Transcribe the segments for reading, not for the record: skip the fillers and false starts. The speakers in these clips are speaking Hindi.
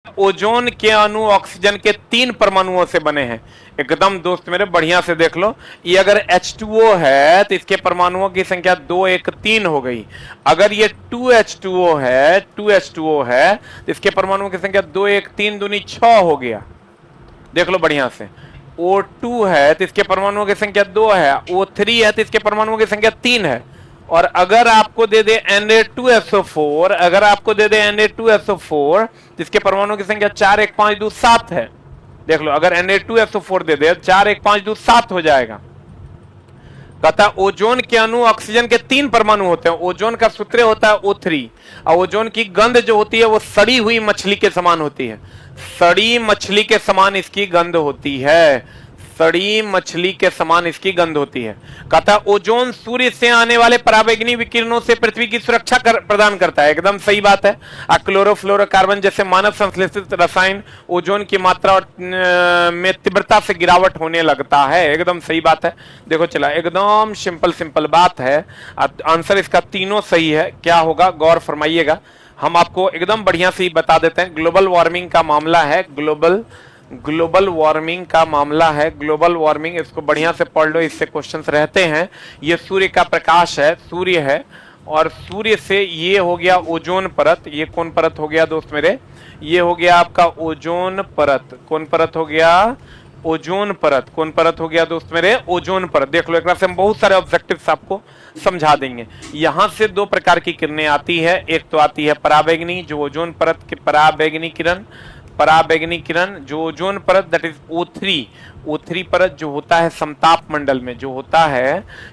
ओजोन के अणु ऑक्सीजन के 3 परमाणुओं से बने हैं। एकदम दोस्त मेरे बढ़िया से देख लो, ये अगर H2O है तो इसके परमाणुओं की संख्या 2 1 3 हो गई। अगर ये 2H2O है तो इसके परमाणुओं की संख्या 2 1 3 दूनी 6 हो गया। देख लो बढ़िया से। O2 है तो इसके परमाणुओं की संख्या 2 है। O3 है तो इसके परमाणुओं की संख्या 3 है। और अगर आपको दे दे Na2SO4, अगर आपको दे दे Na2SO4 तो इसके परमाणुओं की संख्या 4 1 5 2 7 है। देख लो, अगर Na2SO4 दे दे 4 1 5 2 7 हो जाएगा। कहता ओजोन के अणु ऑक्सीजन के 3 परमाणु होते हैं। ओजोन का सूत्र होता है O3 और ओजोन की गंध जो होती है वो सड़ी हुई मछली के समान होती है। सड़ी मछली के समान इसकी गंध होती है। सड़ी मछली के समान इसकी गंध होती है। कहता ओजोन सूर्य से आने वाले पराबैंगनी विकिरणों से पृथ्वी की सुरक्षा प्रदान करता है। एकदम सही बात है। क्लोरोफ्लोरोकार्बन जैसे मानव संश्लेषित रसायन ओजोन की मात्रा और में तीव्रता से गिरावट होने लगता है। एकदम सही बात है। देखो चला, एकदम सिंपल बात है। आंसर इसका तीनों सही है। क्या होगा गौर फरमाइएगा। हम आपको एकदम बढ़िया से ही बता देते हैं। ग्लोबल वार्मिंग का मामला है। ग्लोबल वार्मिंग का मामला है। ग्लोबल वार्मिंग, इसको बढ़िया से पढ़ लो, इससे क्वेश्चंस रहते हैं। ये सूर्य का प्रकाश है, सूर्य है, और सूर्य से ये हो गया ओजोन परत। ये कौन परत हो गया दोस्त मेरे? ये हो गया आपका ओजोन परत। कौन परत हो गया? ओजोन परत। कौन परत हो गया दोस्त मेरे? ओजोन परत। देख लो, एक से हम बहुत सारे ऑब्जेक्टिव्स आपको समझा देंगे। यहां से 2 प्रकार की किरणें आती है। एक तो आती है पराबैंगनी, जो ओजोन परत की पराबैंगनी किरण जो ओजोन परत, दैट इज O3 परत जो होता है समताप मंडल में,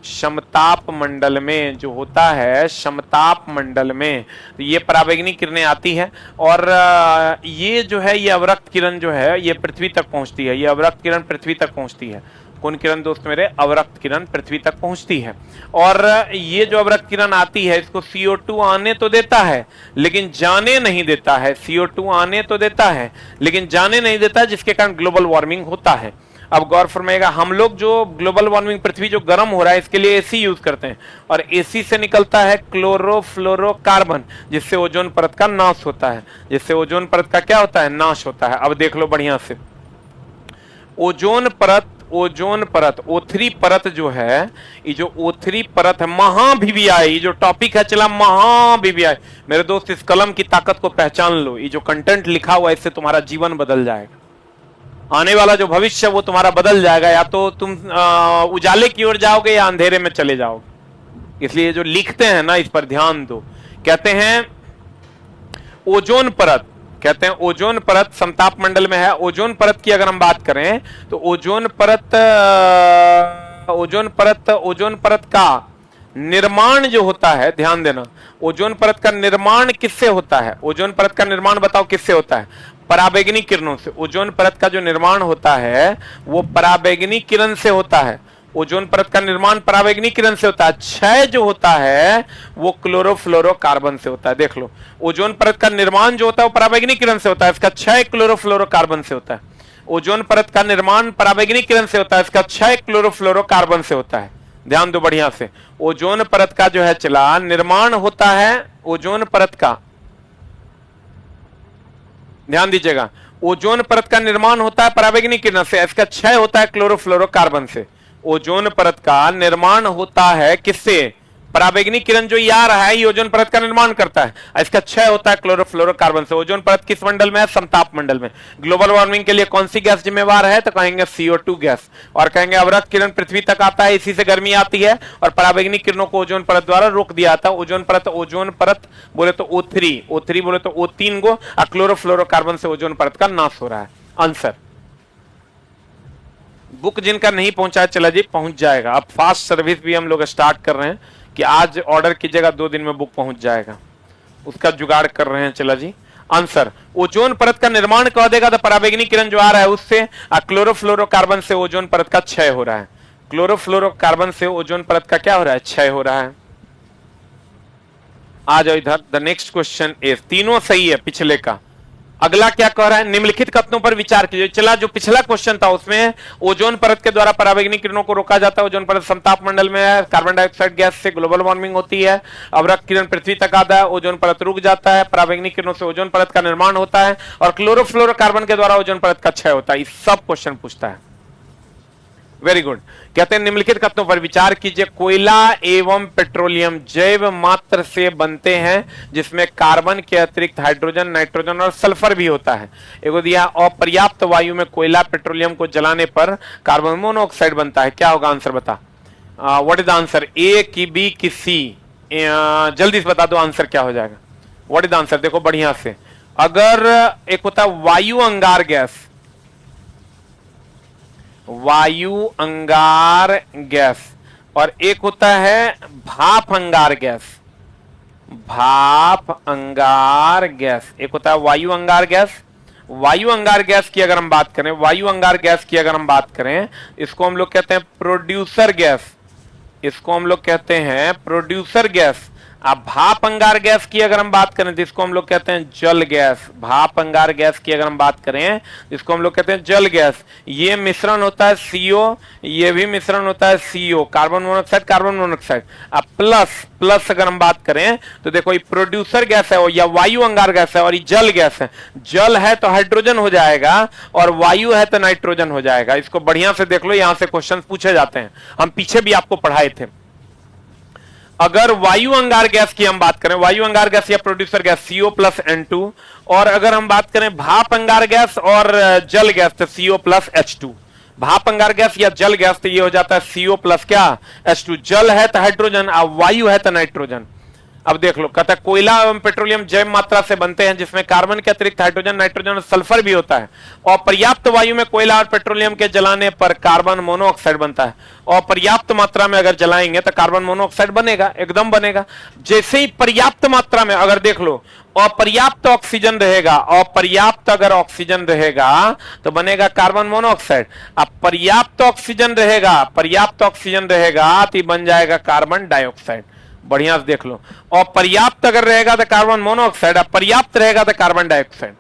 समताप मंडल में तो ये पराबैंगनी किरणें आती है। और ये जो है, ये अवरक्त किरण जो है ये पृथ्वी तक पहुंचती है। ये अवरक्त किरण पृथ्वी तक पहुंचती है। कौन किरण दोस्त मेरे? अवरक्त किरण पृथ्वी तक पहुंचती है। और ये जो अवरक्त किरण आती है, इसको CO2 आने तो देता है लेकिन जाने नहीं देता है। CO2 आने तो देता है लेकिन जाने नहीं देता, जिसके कारण ग्लोबल वार्मिंग होता है। अब गौर फरमाइएगा, हम लोग जो ग्लोबल वार्मिंग, पृथ्वी जो गर्म हो रहा है, इसके लिए AC यूज करते हैं और AC से निकलता है क्लोरोफ्लोरोकार्बन, जिससे ओजोन परत का नाश होता है। जिससे ओजोन परत का क्या होता है? नाश होता है। अब देख लो बढ़िया से, ओजोन परत O3 परत जो है, ये जो O3 परत है, महाभिवियाय, ये जो टॉपिक है चला महाभिवियाय। मेरे दोस्त, इस कलम की ताकत को पहचान लो। ये जो कंटेंट लिखा हुआ है, इससे तुम्हारा जीवन बदल जाएगा। आने वाला जो भविष्य है वो तुम्हारा बदल जाएगा। या तो तुम उजाले की ओर जाओगे या अंधेरे में चले जाओगे। इसलिए जो लिखते हैं ना, इस पर ध्यान दो। कहते हैं ओजोन परत, कहते हैं ओजोन परत समताप मंडल में है। ओजोन परत की अगर हम बात करें तो ओजोन परत का निर्माण जो होता है, ध्यान देना, ओजोन परत का निर्माण किससे होता है? ओजोन परत का निर्माण बताओ किससे होता है? पराबैंगनी किरणों से। ओजोन परत का जो निर्माण होता है वो पराबैंगनी किरण से होता है। ओजोन परत का निर्माण पराबैंगनी किरण से होता है। क्षय जो होता है वो क्लोरोफ्लोरोकार्बन से होता है। देख लो, ओजोन परत का निर्माण जो होता है वो पराबैंगनी किरण से होता है, इसका क्षय क्लोरोफ्लोरोकार्बन से होता है। ओजोन परत का निर्माण पराबैंगनी किरण से होता है, इसका क्षय क्लोरोफ्लोरोकार्बन से होता है। ध्यान दो बढ़िया से। ओजोन परत का जो है चला निर्माण होता है, ओजोन परत का, ध्यान दीजिएगा, ओजोन परत का निर्माण होता है पराबैंगनी किरण से, इसका क्षय होता है क्लोरोफ्लोरोकार्बन से। ओजोन परत का निर्माण होता है किससे? पराबैंगनी किरण जो ये आ रहा है, ये ओजोन परत का निर्माण करता है, इसका क्षय होता है क्लोरोफ्लोरोकार्बन से। ओजोन परत किस मंडल में है? समताप मंडल में। ग्लोबल वार्मिंग के लिए कौन सी गैस जिम्मेवार है? तो कहेंगे CO2 गैस। और कहेंगे अवरक्त किरण पृथ्वी तक आता है, इसी से गर्मी आती है और पराबैंगनी किरणों को ओजोन परत द्वारा रोक दिया जाता है। ओजोन परत बोले तो O3 बोले तो O3 को, और क्लोरोफ्लोरोकार्बन से ओजोन परत का नाश हो रहा है। आंसर। बुक जिनका नहीं पहुंचा, चला जी पहुंच जाएगा। अब फास्ट सर्विस भी हम लोग स्टार्ट कर रहे हैं कि आज ऑर्डर कीजिएगा, 2 दिन में बुक पहुंच जाएगा, उसका जुगाड़ कर रहे हैं। चला जी, आंसर। ओजोन परत का निर्माण कह देगा तो पराबैंगनी किरण जो आ रहा है उससे, क्लोरोफ्लोरोकार्बन से ओजोन परत का क्षय हो रहा है। क्लोरोफ्लोरोकार्बन से ओजोन परत का क्या हो रहा है? क्षय हो रहा है। आ जाओ इधर। द नेक्स्ट क्वेश्चन इज, तीनों सही है पिछले का। अगला क्या कह रहा है, निम्नलिखित कथनों पर विचार कीजिए। चला जो पिछला क्वेश्चन था उसमें ओजोन परत के द्वारा पराबैंगनी किरणों को रोका जाता है, ओजोन परत समताप मंडल में है, कार्बन डाइऑक्साइड गैस से ग्लोबल वार्मिंग होती है, अवरक्त किरण पृथ्वी तक आता है, ओजोन परत रुक जाता है, पराबैंगनी किरणों से ओजोन परत का निर्माण होता है और क्लोरोफ्लोरोकार्बन के द्वारा ओजोन परत का क्षय होता है। ये सब क्वेश्चन पूछता है। Very good. कहते हैं निम्नलिखित कथनों पर विचार कीजिए। कोयला एवं पेट्रोलियम जैव मात्र से बनते हैं जिसमें कार्बन के अतिरिक्त हाइड्रोजन, नाइट्रोजन और सल्फर भी होता है। एगो दिया अपर्याप्त वायु में कोयला पेट्रोलियम को जलाने पर कार्बन मोनोऑक्साइड बनता है। क्या होगा आंसर बता। व्हाट इज द आंसर, ए की बी की सी? जल्दी से बता दो आंसर क्या हो जाएगा। व्हाट इज द आंसर, देखो बढ़िया से। अगर एक होता है वायु अंगार गैस, वायु अंगार गैस, और एक होता है भाप अंगार गैस, भाप अंगार गैस। एक होता है वायु अंगार गैस। वायु अंगार गैस की अगर हम बात करें, वायु अंगार गैस की अगर हम बात करें, इसको हम लोग कहते हैं प्रोड्यूसर गैस, इसको हम लोग कहते हैं प्रोड्यूसर गैस। अब भाप अंगार गैस की अगर हम बात करें तो इसको हम लोग कहते हैं जल गैस। भाप अंगार गैस की अगर हम बात करें इसको हम लोग कहते हैं जल गैस। ये मिश्रण होता है सीओ, ये भी मिश्रण होता है CO, carbon monoxide carbon monoxide. अब प्लस प्लस अगर हम बात करें तो देखो ये प्रोड्यूसर गैस है या वायु अंगार गैस है और ये जल गैस है। जल है तो हाइड्रोजन हो जाएगा और वायु है तो नाइट्रोजन हो जाएगा। इसको बढ़िया से देख लो, यहां से क्वेश्चन पूछे जाते हैं, हम पीछे भी आपको पढ़ाए थे। अगर वायु अंगार गैस की हम बात करें, वायु अंगार गैस या producer gas CO plus N2, और अगर हम बात करें भाप अंगार गैस और जल गैस तो CO प्लस H2। भाप अंगार गैस या जल गैस तो ये हो जाता है CO प्लस क्या H2। जल है तो हाइड्रोजन, अब वायु है तो नाइट्रोजन। अब देख लो, कहता है कोयला एवं पेट्रोलियम जैव मात्रा से बनते हैं जिसमें कार्बन के अतिरिक्त हाइड्रोजन, नाइट्रोजन और सल्फर भी होता है। और पर्याप्त वायु में कोयला और पेट्रोलियम के जलाने पर कार्बन मोनोऑक्साइड बनता है। और पर्याप्त मात्रा में अगर जलाएंगे तो कार्बन मोनोऑक्साइड बनेगा, एकदम बनेगा। जैसे ही पर्याप्त मात्रा में अगर देख लो अपर्याप्त ऑक्सीजन रहेगा, अपर्याप्त अगर ऑक्सीजन रहेगा तो बनेगा कार्बन मोनोऑक्साइड। अब पर्याप्त ऑक्सीजन रहेगा, पर्याप्त ऑक्सीजन रहेगा तो बन जाएगा कार्बन डाइऑक्साइड। बढ़िया से देख लो, और पर्याप्त अगर रहेगा तो कार्बन मोनोऑक्साइड, अपर्याप्त रहेगा तो कार्बन डाइऑक्साइड।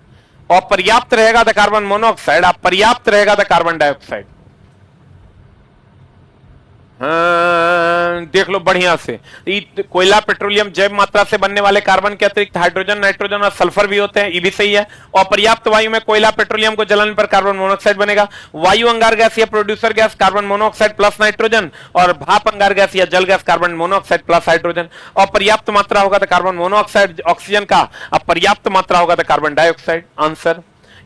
और पर्याप्त रहेगा तो कार्बन मोनोऑक्साइड, अपर्याप्त रहेगा तो कार्बन डाइऑक्साइड। देख लो बढ़िया से। कोयला पेट्रोलियम जैव मात्रा से बनने वाले कार्बन के अतिरिक्त हाइड्रोजन, नाइट्रोजन और सल्फर भी होते हैं, ये भी सही है। और पर्याप्त वायु में कोयला पेट्रोलियम को जलाने पर कार्बन मोनोऑक्साइड बनेगा। वायु अंगार गैस या producer gas carbon monoxide plus nitrogen, और भाप अंगार गैस या जल gas carbon monoxide plus hydrogen. और पर्याप्त मात्रा होगा तो कार्बन मोनोऑक्साइड ऑक्सीजन का, अब पर्याप्त मात्रा होगा तो कार्बन डाइऑक्साइड। आंसर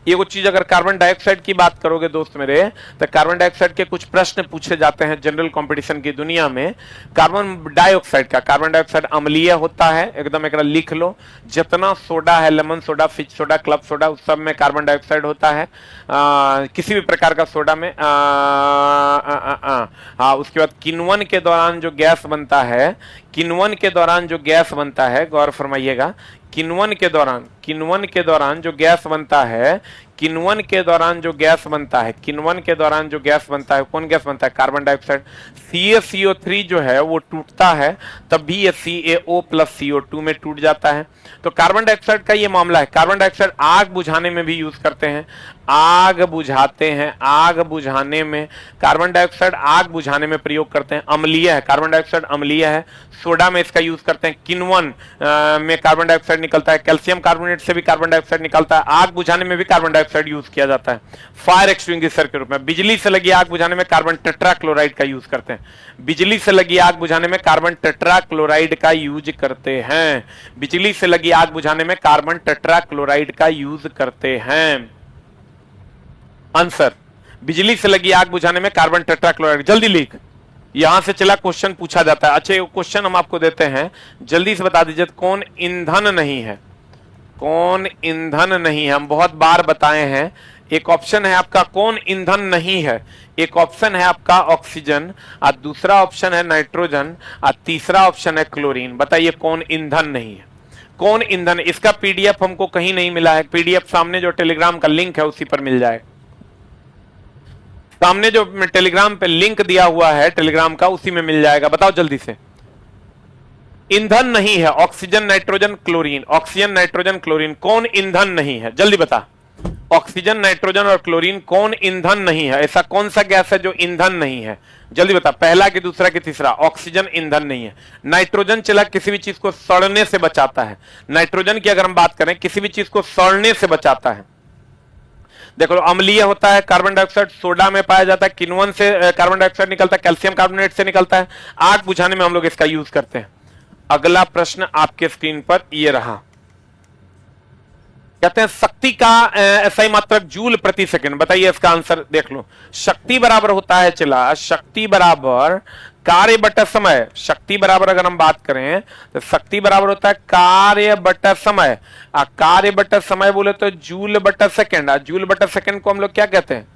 ये कुछ चीज। अगर कार्बन डाइऑक्साइड की बात करोगे दोस्त मेरे, तो कार्बन डाइऑक्साइड के कुछ प्रश्न पूछे जाते हैं जनरल कंपटीशन की दुनिया में। कार्बन डाइऑक्साइड का, कार्बन डाइऑक्साइड अम्लीय होता है, एकदम एक लिख लो। जितना सोडा है, lemon soda, fish soda, club soda, उस सब में कार्बन डाइऑक्साइड होता है। किसी भी प्रकार का सोडा में हाँ। उसके बाद किण्वन के दौरान जो गैस बनता है, किण्वन के दौरान जो गैस बनता है, गौर फरमाइएगा, किण्वन के दौरान जो गैस बनता है, किण्वन के दौरान जो गैस बनता है, किण्वन के दौरान जो गैस बनता है, कौन गैस बनता है? Carbon dioxide. CaCO3 जो है वो टूटता है, तब भी ये CaO प्लस CO2 में टूट जाता है। तो कार्बन डाइऑक्साइड का ये मामला है। कार्बन डाइऑक्साइड आग बुझाने में भी यूज करते हैं, आग बुझाते हैं, आग बुझाने में कार्बन डाइऑक्साइड आग बुझाने में प्रयोग करते हैं। अम्लीय है, कार्बन डाइऑक्साइड अम्लीय है। सोडा में इसका यूज करते हैं, किण्वन में कार्बन डाइऑक्साइड निकलता है, कैल्शियम कार्बोनेट से भी कार्बन डाइऑक्साइड निकलता है। आग बुझाने में भी कार्बन डाइऑक्साइड यूज किया जाता है, फायर एक्सटिंग्विशर के रूप में। बिजली से लगी आग बुझाने में कार्बन टेट्राक्लोराइड का यूज करते हैं, बिजली से लगी आग बुझाने में कार्बन टेट्राक्लोराइड का यूज करते हैं, बिजली से लगी आग बुझाने में कार्बन टेट्राक्लोराइड का यूज करते हैं। आंसर, बिजली से लगी आग बुझाने में कार्बन टेट्राक्लोराइड। जल्दी लिख, यहां से चला क्वेश्चन पूछा जाता है। अच्छा क्वेश्चन हम आपको देते हैं, जल्दी से बता दीजिए कौन ईंधन नहीं है, कौन ईंधन नहीं है। हम बहुत बार बताए हैं। एक ऑप्शन है आपका कौन ईंधन नहीं है, एक ऑप्शन है आपका ऑक्सीजन, और दूसरा ऑप्शन है नाइट्रोजन, और तीसरा ऑप्शन है क्लोरीन। बताइए कौन ईंधन नहीं है, कौन ईंधन। इसका PDF हमको कहीं नहीं मिला है। PDF सामने जो टेलीग्राम का लिंक है उसी पर मिल जाए, सामने जो टेलीग्राम पे लिंक दिया हुआ है टेलीग्राम का, उसी में मिल जाएगा। बताओ जल्दी से। ईंधन नहीं है, oxygen nitrogen chlorine, oxygen nitrogen chlorine कौन ईंधन नहीं है, जल्दी बता। ऑक्सीजन नाइट्रोजन और क्लोरीन कौन ईंधन नहीं है, ऐसा कौन सा गैस है जो ईंधन नहीं है, जल्दी बता। पहला कि दूसरा कि तीसरा? ऑक्सीजन ईंधन नहीं है। नाइट्रोजन चला किसी भी चीज को सड़ने से बचाता है, नाइट्रोजन की अगर हम बात करें किसी भी चीज को सड़ने से बचाता है। देखो अम्लीय होता है, कार्बन डाइऑक्साइड सोडा में पाया जाता है, किण्वन से कार्बन डाइऑक्साइड निकलता है, कैल्शियम कार्बोनेट से निकलता है, आग बुझाने में हम लोग इसका यूज करते हैं। अगला प्रश्न आपके स्क्रीन पर यह रहा, कहते हैं शक्ति का एसआई मात्रक जूल प्रति सेकंड, बताइए इसका आंसर देख लो। शक्ति बराबर होता है, चला शक्ति बराबर कार्य बटा समय, शक्ति बराबर अगर हम बात करें तो शक्ति बराबर होता है कार्य बटा समय। कार्य बटा समय बोले तो जूल बटा सेकंड, जूल बटा सेकंड को हम लोग क्या कहते हैं?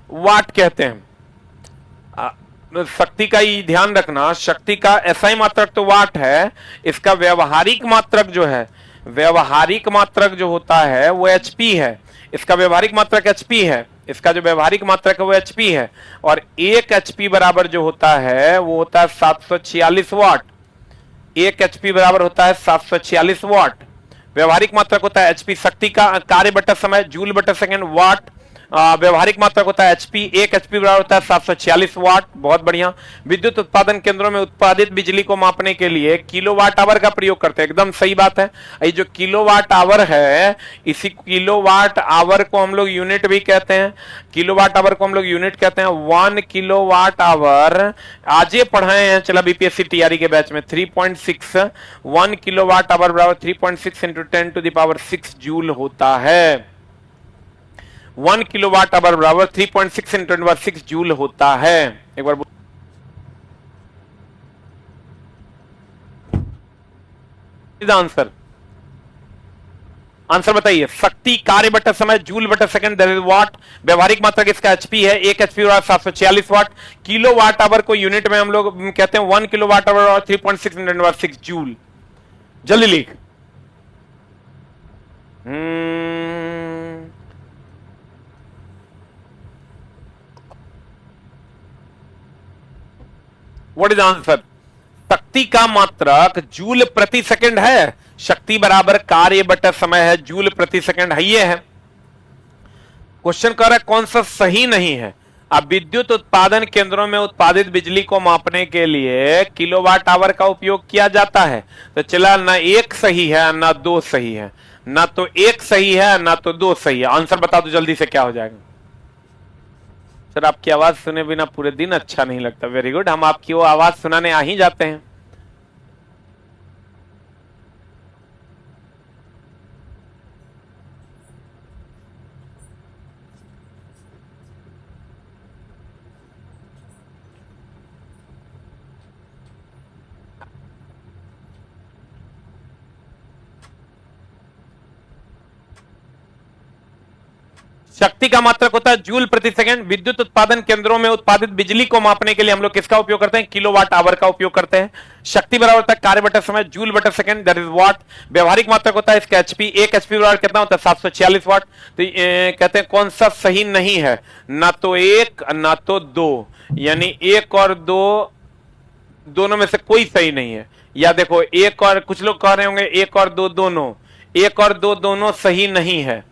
वाट कहते हैं। शक्ति का ही ध्यान रखना, शक्ति का एसआई मात्रक तो वाट है, इसका व्यवहारिक मात्रक जो है, व्यवहारिक मात्रक जो होता है वो एचपी है, इसका व्यवहारिक मात्रक एचपी है, इसका जो व्यवहारिक मात्रक है वो एचपी है। और एक एचपी बराबर जो होता है वो होता है 746 वाट, एक एचपी बराबर होता है 746 वाट। व्यवहारिक मात्रक होता है एचपी, शक्ति का कार्य बटा समय जूल बटा सेकंड वाट, व्यवहारिक मात्रक होता है एचपी, एक एचपी बराबर होता है 746 वाट। बहुत बढ़िया। विद्युत उत्पादन केंद्रों में उत्पादित बिजली को मापने के लिए किलोवाट आवर का प्रयोग करते हैं, एकदम सही बात है। ये जो किलोवाट आवर है, इसी किलोवाट आवर को हम लोग यूनिट भी कहते हैं, किलोवाट आवर को हम लोग यूनिट कहते हैं। 1 किलोवाट आवर आज ये पढ़ाए हैं, चला बीपीएससी टीआरई के बैच में 3.6, 1 किलोवाट आवर बराबर 3.6 into 10 to the power 6 joule होता है। 1 किलोवाट आवर बराबर 3.6 इंटू 10 पावर 6 जूल होता है। एक बार आंसर आंसर बताइए। शक्ति कार्य बटा समय जूल बटा सेकंड दैट इज वाट, व्यवहारिक मात्रक इसका एचपी है, एक एचपी बराबर 746 वाट। किलोवाट आवर को यूनिट में हम लोग कहते हैं 1 किलोवाट आवर और 3.6 इंटू 10 पावर 6 जूल। जल्दी लिख। What is answer? शक्ति का मात्रक जूल प्रति सेकंड है, शक्ति बराबर कार्य बटा समय है, जूल प्रति सेकंड है, ये है। क्वेश्चन कह रहा है कौन सा सही नहीं है। अब विद्युत उत्पादन केंद्रों में उत्पादित बिजली को मापने के लिए किलोवाट आवर का उपयोग किया जाता है, तो चला ना एक सही है ना दो सही है, ना तो एक सही है ना तो दो सही है। आंसर बता दो जल्दी से, क्या हो जाएगा? सर आपकी आवाज सुने बिना पूरे दिन अच्छा नहीं लगता। वेरी गुड, हम आपकी वो आवाज सुनाने आ ही जाते हैं। शक्ति का मात्रक होता है जूल प्रति सेकंड। विद्युत उत्पादन केंद्रों में उत्पादित बिजली को मापने के लिए हम लोग किसका उपयोग करते हैं? किलोवाट आवर का उपयोग करते हैं। शक्ति बराबर होता है कार्य बटा समय जूल बटा सेकंड दैट इज वाट। व्यवहारिक मात्रक होता है इसका एचपी, एक एचपी बराबर कितना होता है? 746 वाट। तो कहते हैं कौन सा सही नहीं है? ना तो एक ना तो दो, यानी एक और दो दोनों में से कोई सही नहीं है। या देखो एक और, कुछ लोग कह रहे होंगे एक और दो दोनों, एक और दो दोनों सही नहीं है।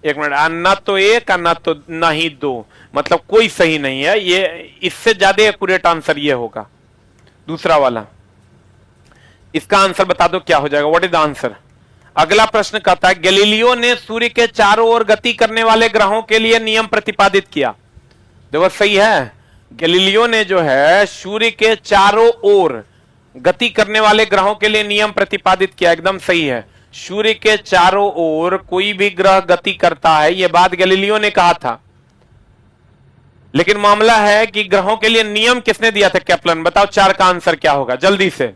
एक मिनट, ना तो एक ना तो ना ही दो, मतलब कोई सही नहीं है। ये इससे ज्यादा एक्यूरेट आंसर ये होगा दूसरा वाला। इसका आंसर बता दो क्या हो जाएगा? What is the answer? अगला प्रश्न कहता है गैलीलियो ने सूर्य के चारों ओर गति करने वाले ग्रहों के लिए नियम प्रतिपादित किया। देखो सही है, गैलीलियो ने जो है सूर्य के चारों ओर गति करने वाले ग्रहों के लिए नियम प्रतिपादित किया, एकदम सही है। सूर्य के चारों ओर कोई भी ग्रह गति करता है, यह बात गैलीलियो ने कहा था। लेकिन मामला है कि ग्रहों के लिए नियम किसने दिया था? केप्लन। बताओ चार का आंसर क्या होगा जल्दी से।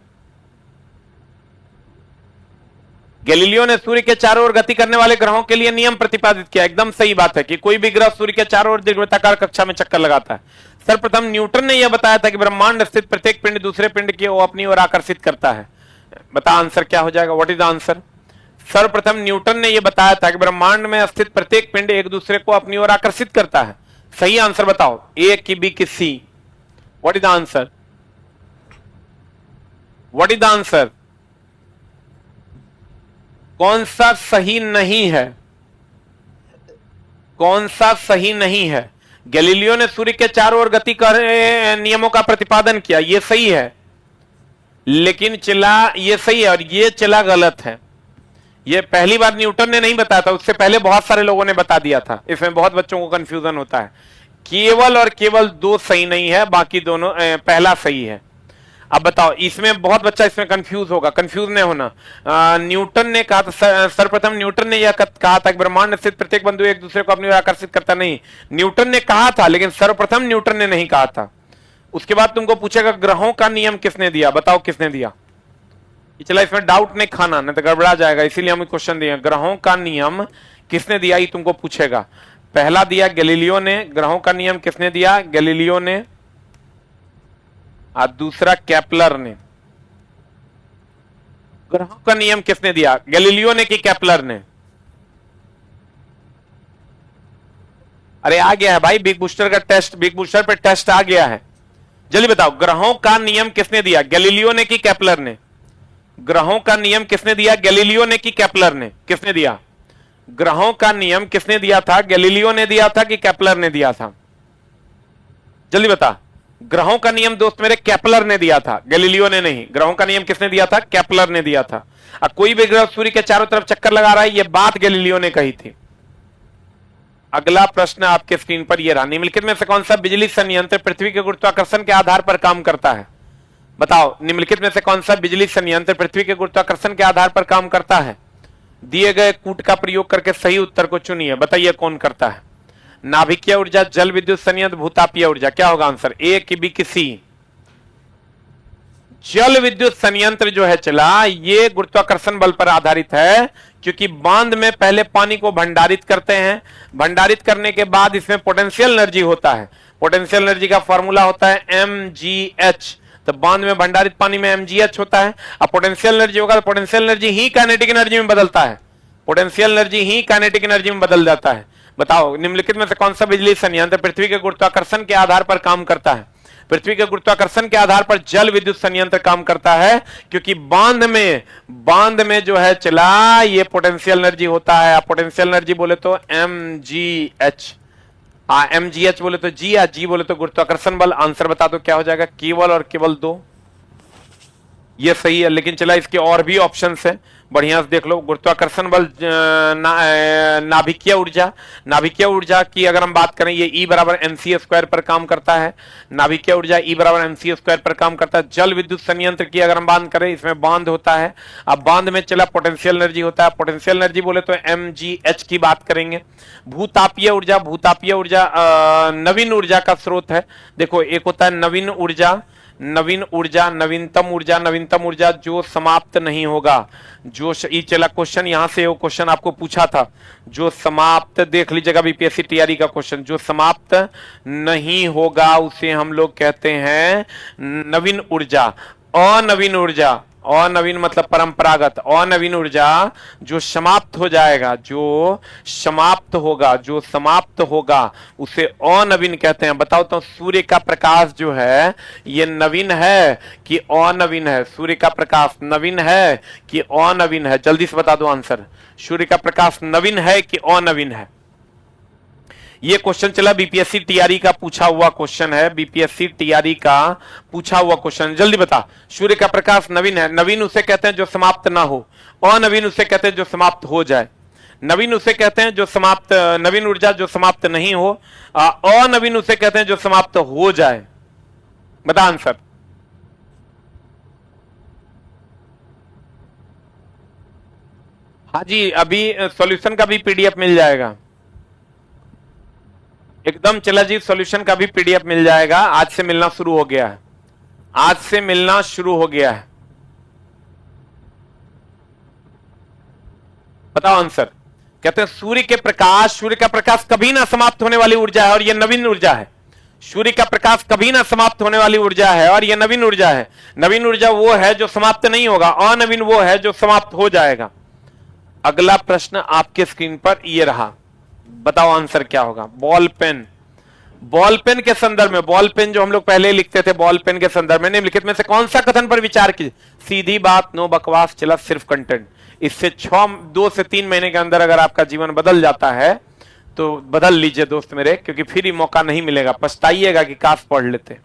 गैलीलियो ने सूर्य के चारों ओर गति करने वाले ग्रहों के लिए नियम प्रतिपादित किया, एकदम सही बात है कि कोई भी ग्रह सूर्य के चारों ओर दीर्घवृत्ताकार कक्षा में चक्कर लगाता है। सर्वप्रथम न्यूटन ने यह बताया था कि ब्रह्मांड स्थित प्रत्येक पिंड दूसरे पिंड की अपनी ओर आकर्षित करता है। बता आंसर क्या हो जाएगा? What is the answer? सर्वप्रथम न्यूटन ने यह बताया था कि ब्रह्मांड में स्थित प्रत्येक पिंड एक दूसरे को अपनी ओर आकर्षित करता है। सही आंसर बताओ, ए की बी की C? What is the answer? What is the answer? कौन सा सही नहीं है? कौन सा सही नहीं है? गैलीलियो ने सूर्य के चारों ओर गति कर नियमों का प्रतिपादन किया, यह सही है, लेकिन चला ये सही है और ये चला गलत है। ये पहली बार न्यूटन ने नहीं बताया था, उससे पहले बहुत सारे लोगों ने बता दिया था। इसमें बहुत बच्चों को कंफ्यूजन होता है। केवल और केवल दो सही नहीं है, बाकी दोनों पहला सही है। अब बताओ, इसमें बहुत बच्चा इसमें कंफ्यूज होगा, कंफ्यूज नहीं होना। न्यूटन ने कहा था, सर्वप्रथम न्यूटन ने यह कहा था कि ब्रह्मांड में स्थित प्रत्येक बिंदु एक दूसरे को अपनी ओर आकर्षित करता नहीं। न्यूटन ने कहा था, लेकिन सर्वप्रथम न्यूटन ने नहीं कहा था। उसके बाद तुमको पूछेगा ग्रहों का नियम किसने दिया, बताओ किसने दिया। चला इसमें डाउट नहीं खाना, नहीं तो गड़बड़ा जाएगा, इसीलिए हम क्वेश्चन दिए। ग्रहों का नियम किसने दिया, ये तुमको पूछेगा। पहला दिया गैलीलियो ने। ग्रहों का नियम किसने दिया, गैलीलियो ने। और दूसरा केपलर ने। ग्रहों का नियम किसने दिया, गैलीलियो ने कि केपलर ने? अरे आ गया है भाई, बिग बूस्टर का टेस्ट, बिग बूस्टर पे टेस्ट आ गया है। जल्दी बताओ, ग्रहों का नियम किसने दिया, गैलीलियो ने कि केपलर ने? ग्रहों का नियम किसने दिया, गैलीलियो ने कि केपलर ने? किसने दिया? ग्रहों का नियम किसने दिया था, गैलीलियो ने दिया था कि केपलर ने दिया था? जल्दी बता। ग्रहों का नियम दोस्त मेरे केपलर ने दिया था, गैलीलियो ने नहीं। ग्रहों का नियम किसने दिया था, केपलर ने दिया था। अब कोई भी ग्रह सूर्य के चारों तरफ चक्कर लगा रहा है, यह बात गैलीलियो ने कही थी। अगला प्रश्न आपके स्क्रीन पर यह रहा, निम्नलिखित में से कौन सा बिजली संयंत्र पृथ्वी के गुरुत्वाकर्षण के आधार पर काम करता है? बताओ, निम्नलिखित में से कौन सा बिजली संयंत्र पृथ्वी के गुरुत्वाकर्षण के आधार पर काम करता है? दिए गए कूट का प्रयोग करके सही उत्तर को चुनिए, बताइए कौन करता है। नाभिकीय ऊर्जा, जल विद्युत संयंत्र, भूतापीय ऊर्जा। क्या होगा आंसर, ए की बी की सी? जल विद्युत संयंत्र जो है चला, ये गुरुत्वाकर्षण बल पर आधारित है, क्योंकि बांध में पहले पानी को भंडारित करते हैं, भंडारित करने के बाद इसमें पोटेंशियल एनर्जी होता है। पोटेंशियल एनर्जी का फॉर्मूला होता है mgh। तो बांध में भंडारित पानी में mgh होता है। अब पोटेंशियल एनर्जी होगा तो पोटेंशियल एनर्जी ही काइनेटिक एनर्जी में बदलता है, पोटेंशियल एनर्जी ही काइनेटिक एनर्जी में बदल जाता है। बताओ, निम्नलिखित में से कौन सा बिजली संयंत्र पृथ्वी के गुरुत्वाकर्षण के आधार पर काम करता है? पृथ्वी के गुरुत्वाकर्षण के आधार पर जल विद्युत संयंत्र काम करता है, क्योंकि बांध में जो है चला, ये पोटेंशियल एनर्जी होता है। पोटेंशियल एनर्जी बोले तो mgh, mgh बोले तो जी, या जी बोले तो गुरुत्वाकर्षण बल। आंसर बता दो क्या हो जाएगा, केवल और केवल दो। ये सही है, लेकिन चला इसके और भी ऑप्शंस है, बढ़िया से देख लो। गुरुत्वाकर्षण बल, नाभिकीय ऊर्जा, नाभिकीय ऊर्जा की अगर हम बात करें, ये E बराबर mc स्क्वायर पर काम करता है। नाभिकीय ऊर्जा E बराबर mc स्क्वायर पर काम करता है। जल विद्युत संयंत्र की अगर हम बात करें, इसमें बांध होता है। अब बांध में चला पोटेंशियल एनर्जी होता है, पोटेंशियल एनर्जी बोले तो mgh की बात करेंगे। भूतापीय ऊर्जा, भूतापीय ऊर्जा नवीन ऊर्जा का स्रोत है। देखो, एक होता है नवीन ऊर्जा, नवीन ऊर्जा, नवीनतम ऊर्जा, नवीनतम ऊर्जा जो समाप्त नहीं होगा। जो ये चला क्वेश्चन, यहां से वो क्वेश्चन आपको पूछा था, जो समाप्त, देख लीजिएगा बीपीएससी टीआरई का क्वेश्चन, जो समाप्त नहीं होगा उसे हम लोग कहते हैं नवीन ऊर्जा। अनवीन ऊर्जा, अनवीन मतलब परंपरागत, अनवीन ऊर्जा जो समाप्त हो जाएगा, जो समाप्त होगा, जो समाप्त होगा उसे अनवीन कहते हैं। बताओ तो सूर्य का प्रकाश जो है ये नवीन है कि अनवीन है? सूर्य का प्रकाश नवीन है कि अनवीन है? जल्दी से बता दो आंसर, सूर्य का प्रकाश नवीन है कि अनवीन है? ये क्वेश्चन चला बीपीएससी टीआरई का पूछा हुआ क्वेश्चन है, बीपीएससी टीआरई का पूछा हुआ क्वेश्चन। जल्दी बता, सूर्य का प्रकाश नवीन है। नवीन उसे कहते हैं जो समाप्त ना हो, अनवीन उसे कहते हैं जो समाप्त हो जाए। नवीन उसे कहते हैं जो समाप्त, नवीन ऊर्जा जो समाप्त नहीं हो, अनवीन उसे कहते हैं जो समाप्त हो जाए। बता आंसर। हाँ जी, अभी सॉल्यूशन का भी पीडीएफ मिल जाएगा एकदम। चला जी, सॉल्यूशन का भी पीडीएफ मिल जाएगा, आज से मिलना शुरू हो गया है, आज से मिलना शुरू हो गया है। बताओ आंसर। कहते हैं सूर्य के प्रकाश, सूर्य का प्रकाश कभी ना समाप्त होने वाली ऊर्जा है और यह नवीन ऊर्जा है। सूर्य का प्रकाश कभी ना समाप्त होने वाली ऊर्जा है और यह नवीन ऊर्जा है। नवीन ऊर्जा वो है जो समाप्त नहीं होगा, अनवीन वो है जो समाप्त हो जाएगा। अगला प्रश्न आपके स्क्रीन पर यह रहा, बताओ आंसर क्या होगा। बॉल पेन, बॉल पेन के संदर्भ में, बॉल पेन जो हम लोग पहले लिखते थे, बॉल पेन के संदर्भ में निम्नलिखित में से कौन सा कथन पर विचार की? सीधी बात, नो बकवास, चला सिर्फ कंटेंट। इससे 2 से 3 महीने के अंदर अगर आपका जीवन बदल जाता है तो बदल लीजिए दोस्त मेरे, क्योंकि फिर ही मौका नहीं मिलेगा। पछताइएगा कि काश पढ़ लेते,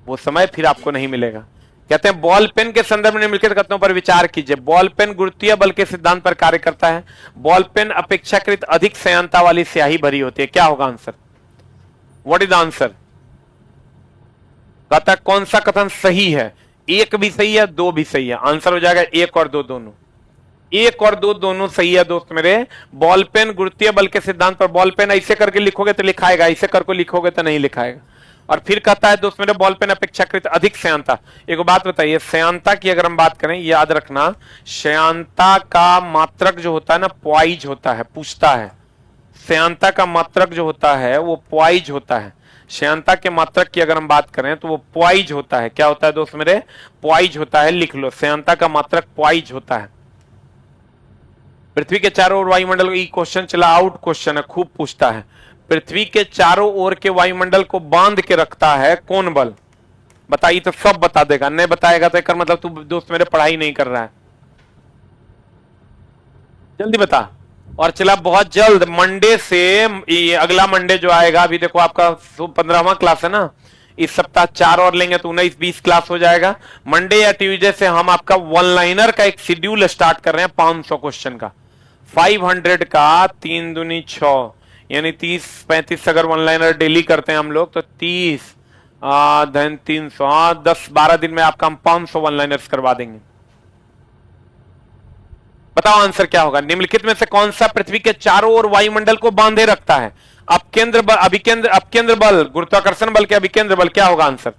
वो समय फिर आपको नहीं मिलेगा। कहते हैं बॉल पेन के संदर्भ में निम्नलिखित कथनों पर विचार कीजिए। बॉल पेन गुरुत्वीय बल के सिद्धांत पर कार्य करता है। बॉल पेन अपेक्षाकृत अधिक श्यानता वाली स्याही भरी होती है। क्या होगा answer? What is the answer? कहता है कौन सा कथन सही है? एक भी सही है, दो भी सही है। आंसर हो जाएगा एक और दो दोनों। एक और दो दोनों सही है दोस्त मेरे। बॉल पेन गुरुत्वीय बल के सिद्धांत पर, बॉल पेन ऐसे करके लिखोगे तो लिखाएगा, ऐसे करके लिखोगे तो नहीं लिखाएगा। और फिर कहता है दोस्त मेरे बॉल पेन अपेक्षाकृत अधिक श्यानता। एक बात बताइए, श्यानता की अगर हम बात करें, याद रखना श्यानता का मात्रक जो होता है ना, पॉइज होता है, पूछता है। श्यानता का मात्रक जो होता है वो पॉइज होता है। श्यानता के मात्रक की अगर हम बात करें तो वो पॉइज होता है। क्या होता है दोस्त मेरे? पॉइज होता है। लिख लो, श्यानता का मात्रक पॉइज होता है। पृथ्वी के चारों ओर वायुमंडल, ये क्वेश्चन चला आउट क्वेश्चन है, खूब पूछता है। पृथ्वी के चारों ओर के वायुमंडल को बांध के रखता है कौन बल? बताइए तो सब बता देगा, नहीं बताएगा तो एक मतलब तू दोस्त मेरे पढ़ाई नहीं कर रहा है। जल्दी बता। और चला बहुत जल्द मंडे से, अगला मंडे जो आएगा, अभी देखो आपका 15वां क्लास है ना, इस सप्ताह 4 और लेंगे तो 19-20 क्लास हो जाएगा। मंडे या ट्यूसडे से हम आपका वन लाइनर का एक शेड्यूल स्टार्ट कर रहे हैं 500 क्वेश्चन का। 500 का 3 दूनी 6 यानी 30-35 अगर वन लाइनर डेली करते हैं हम लोग तो 30 धन 300, 10-12 दिन में आपका हम 500 वन लाइनर्स करवा देंगे। बताओ आंसर क्या होगा? निम्नलिखित में से कौन सा पृथ्वी के चारों ओर वायुमंडल को बांधे रखता है? अपकेंद्र बल, अपकेंद्र बल, गुरुत्वाकर्षण बल के अभिकेंद्र बल। क्या होगा आंसर?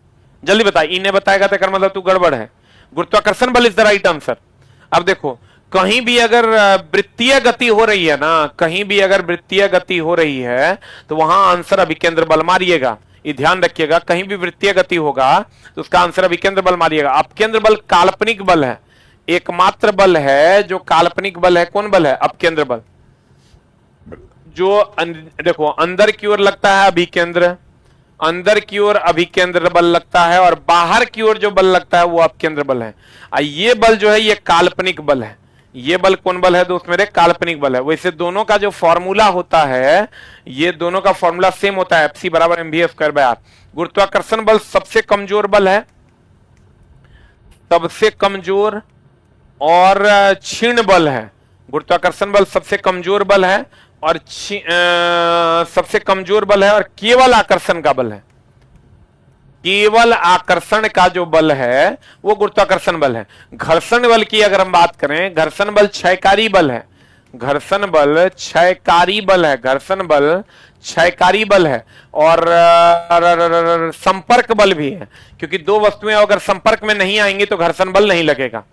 जल्दी बता। इन्हें बताएगा तो कर मतलब तू गड़बड़ है। गुरुत्वाकर्षण बल इज द राइट आंसर। अब देखो, कहीं भी अगर वृत्तीय गति हो रही है ना, कहीं भी अगर वृत्तीय गति हो रही है तो वहां आंसर अभिकेंद्र बल मारिएगा। ये ध्यान रखिएगा, कहीं भी वृत्तीय गति होगा तो उसका आंसर अभिकेंद्र बल मारिएगा। अपकेंद्र बल काल्पनिक बल है, एकमात्र बल है जो काल्पनिक बल है। कौन बल है? अपकेंद्र बल। जो देखो अंदर की ओर लगता है अभिकेंद्र, अंदर की ओर अभिकेंद्र बल लगता है, और बाहर की ओर जो बल लगता है वो अपकेंद्र बल है। ये बल जो है ये काल्पनिक बल है। ये बल कौन बल है दोस्त मेरे? काल्पनिक बल है। वैसे दोनों का जो फॉर्मूला होता है, ये दोनों का फॉर्मूला सेम होता है, Fc बराबर mv²/r। गुरुत्वाकर्षण बल सबसे कमजोर बल है, सबसे कमजोर और क्षीण बल है। गुरुत्वाकर्षण बल सबसे कमजोर बल है और सबसे कमजोर बल है, और केवल आकर्षण का बल है। केवल आकर्षण का जो बल है वो गुरुत्वाकर्षण बल है। घर्षण बल की अगर हम बात करें, घर्षण बल क्षयकारी बल है। घर्षण बल क्षयकारी बल है, घर्षण बल क्षयकारी बल है। और संपर्क बल भी है, क्योंकि दो वस्तुएं अगर संपर्क में नहीं आएंगी तो घर्षण बल नहीं लगेगा।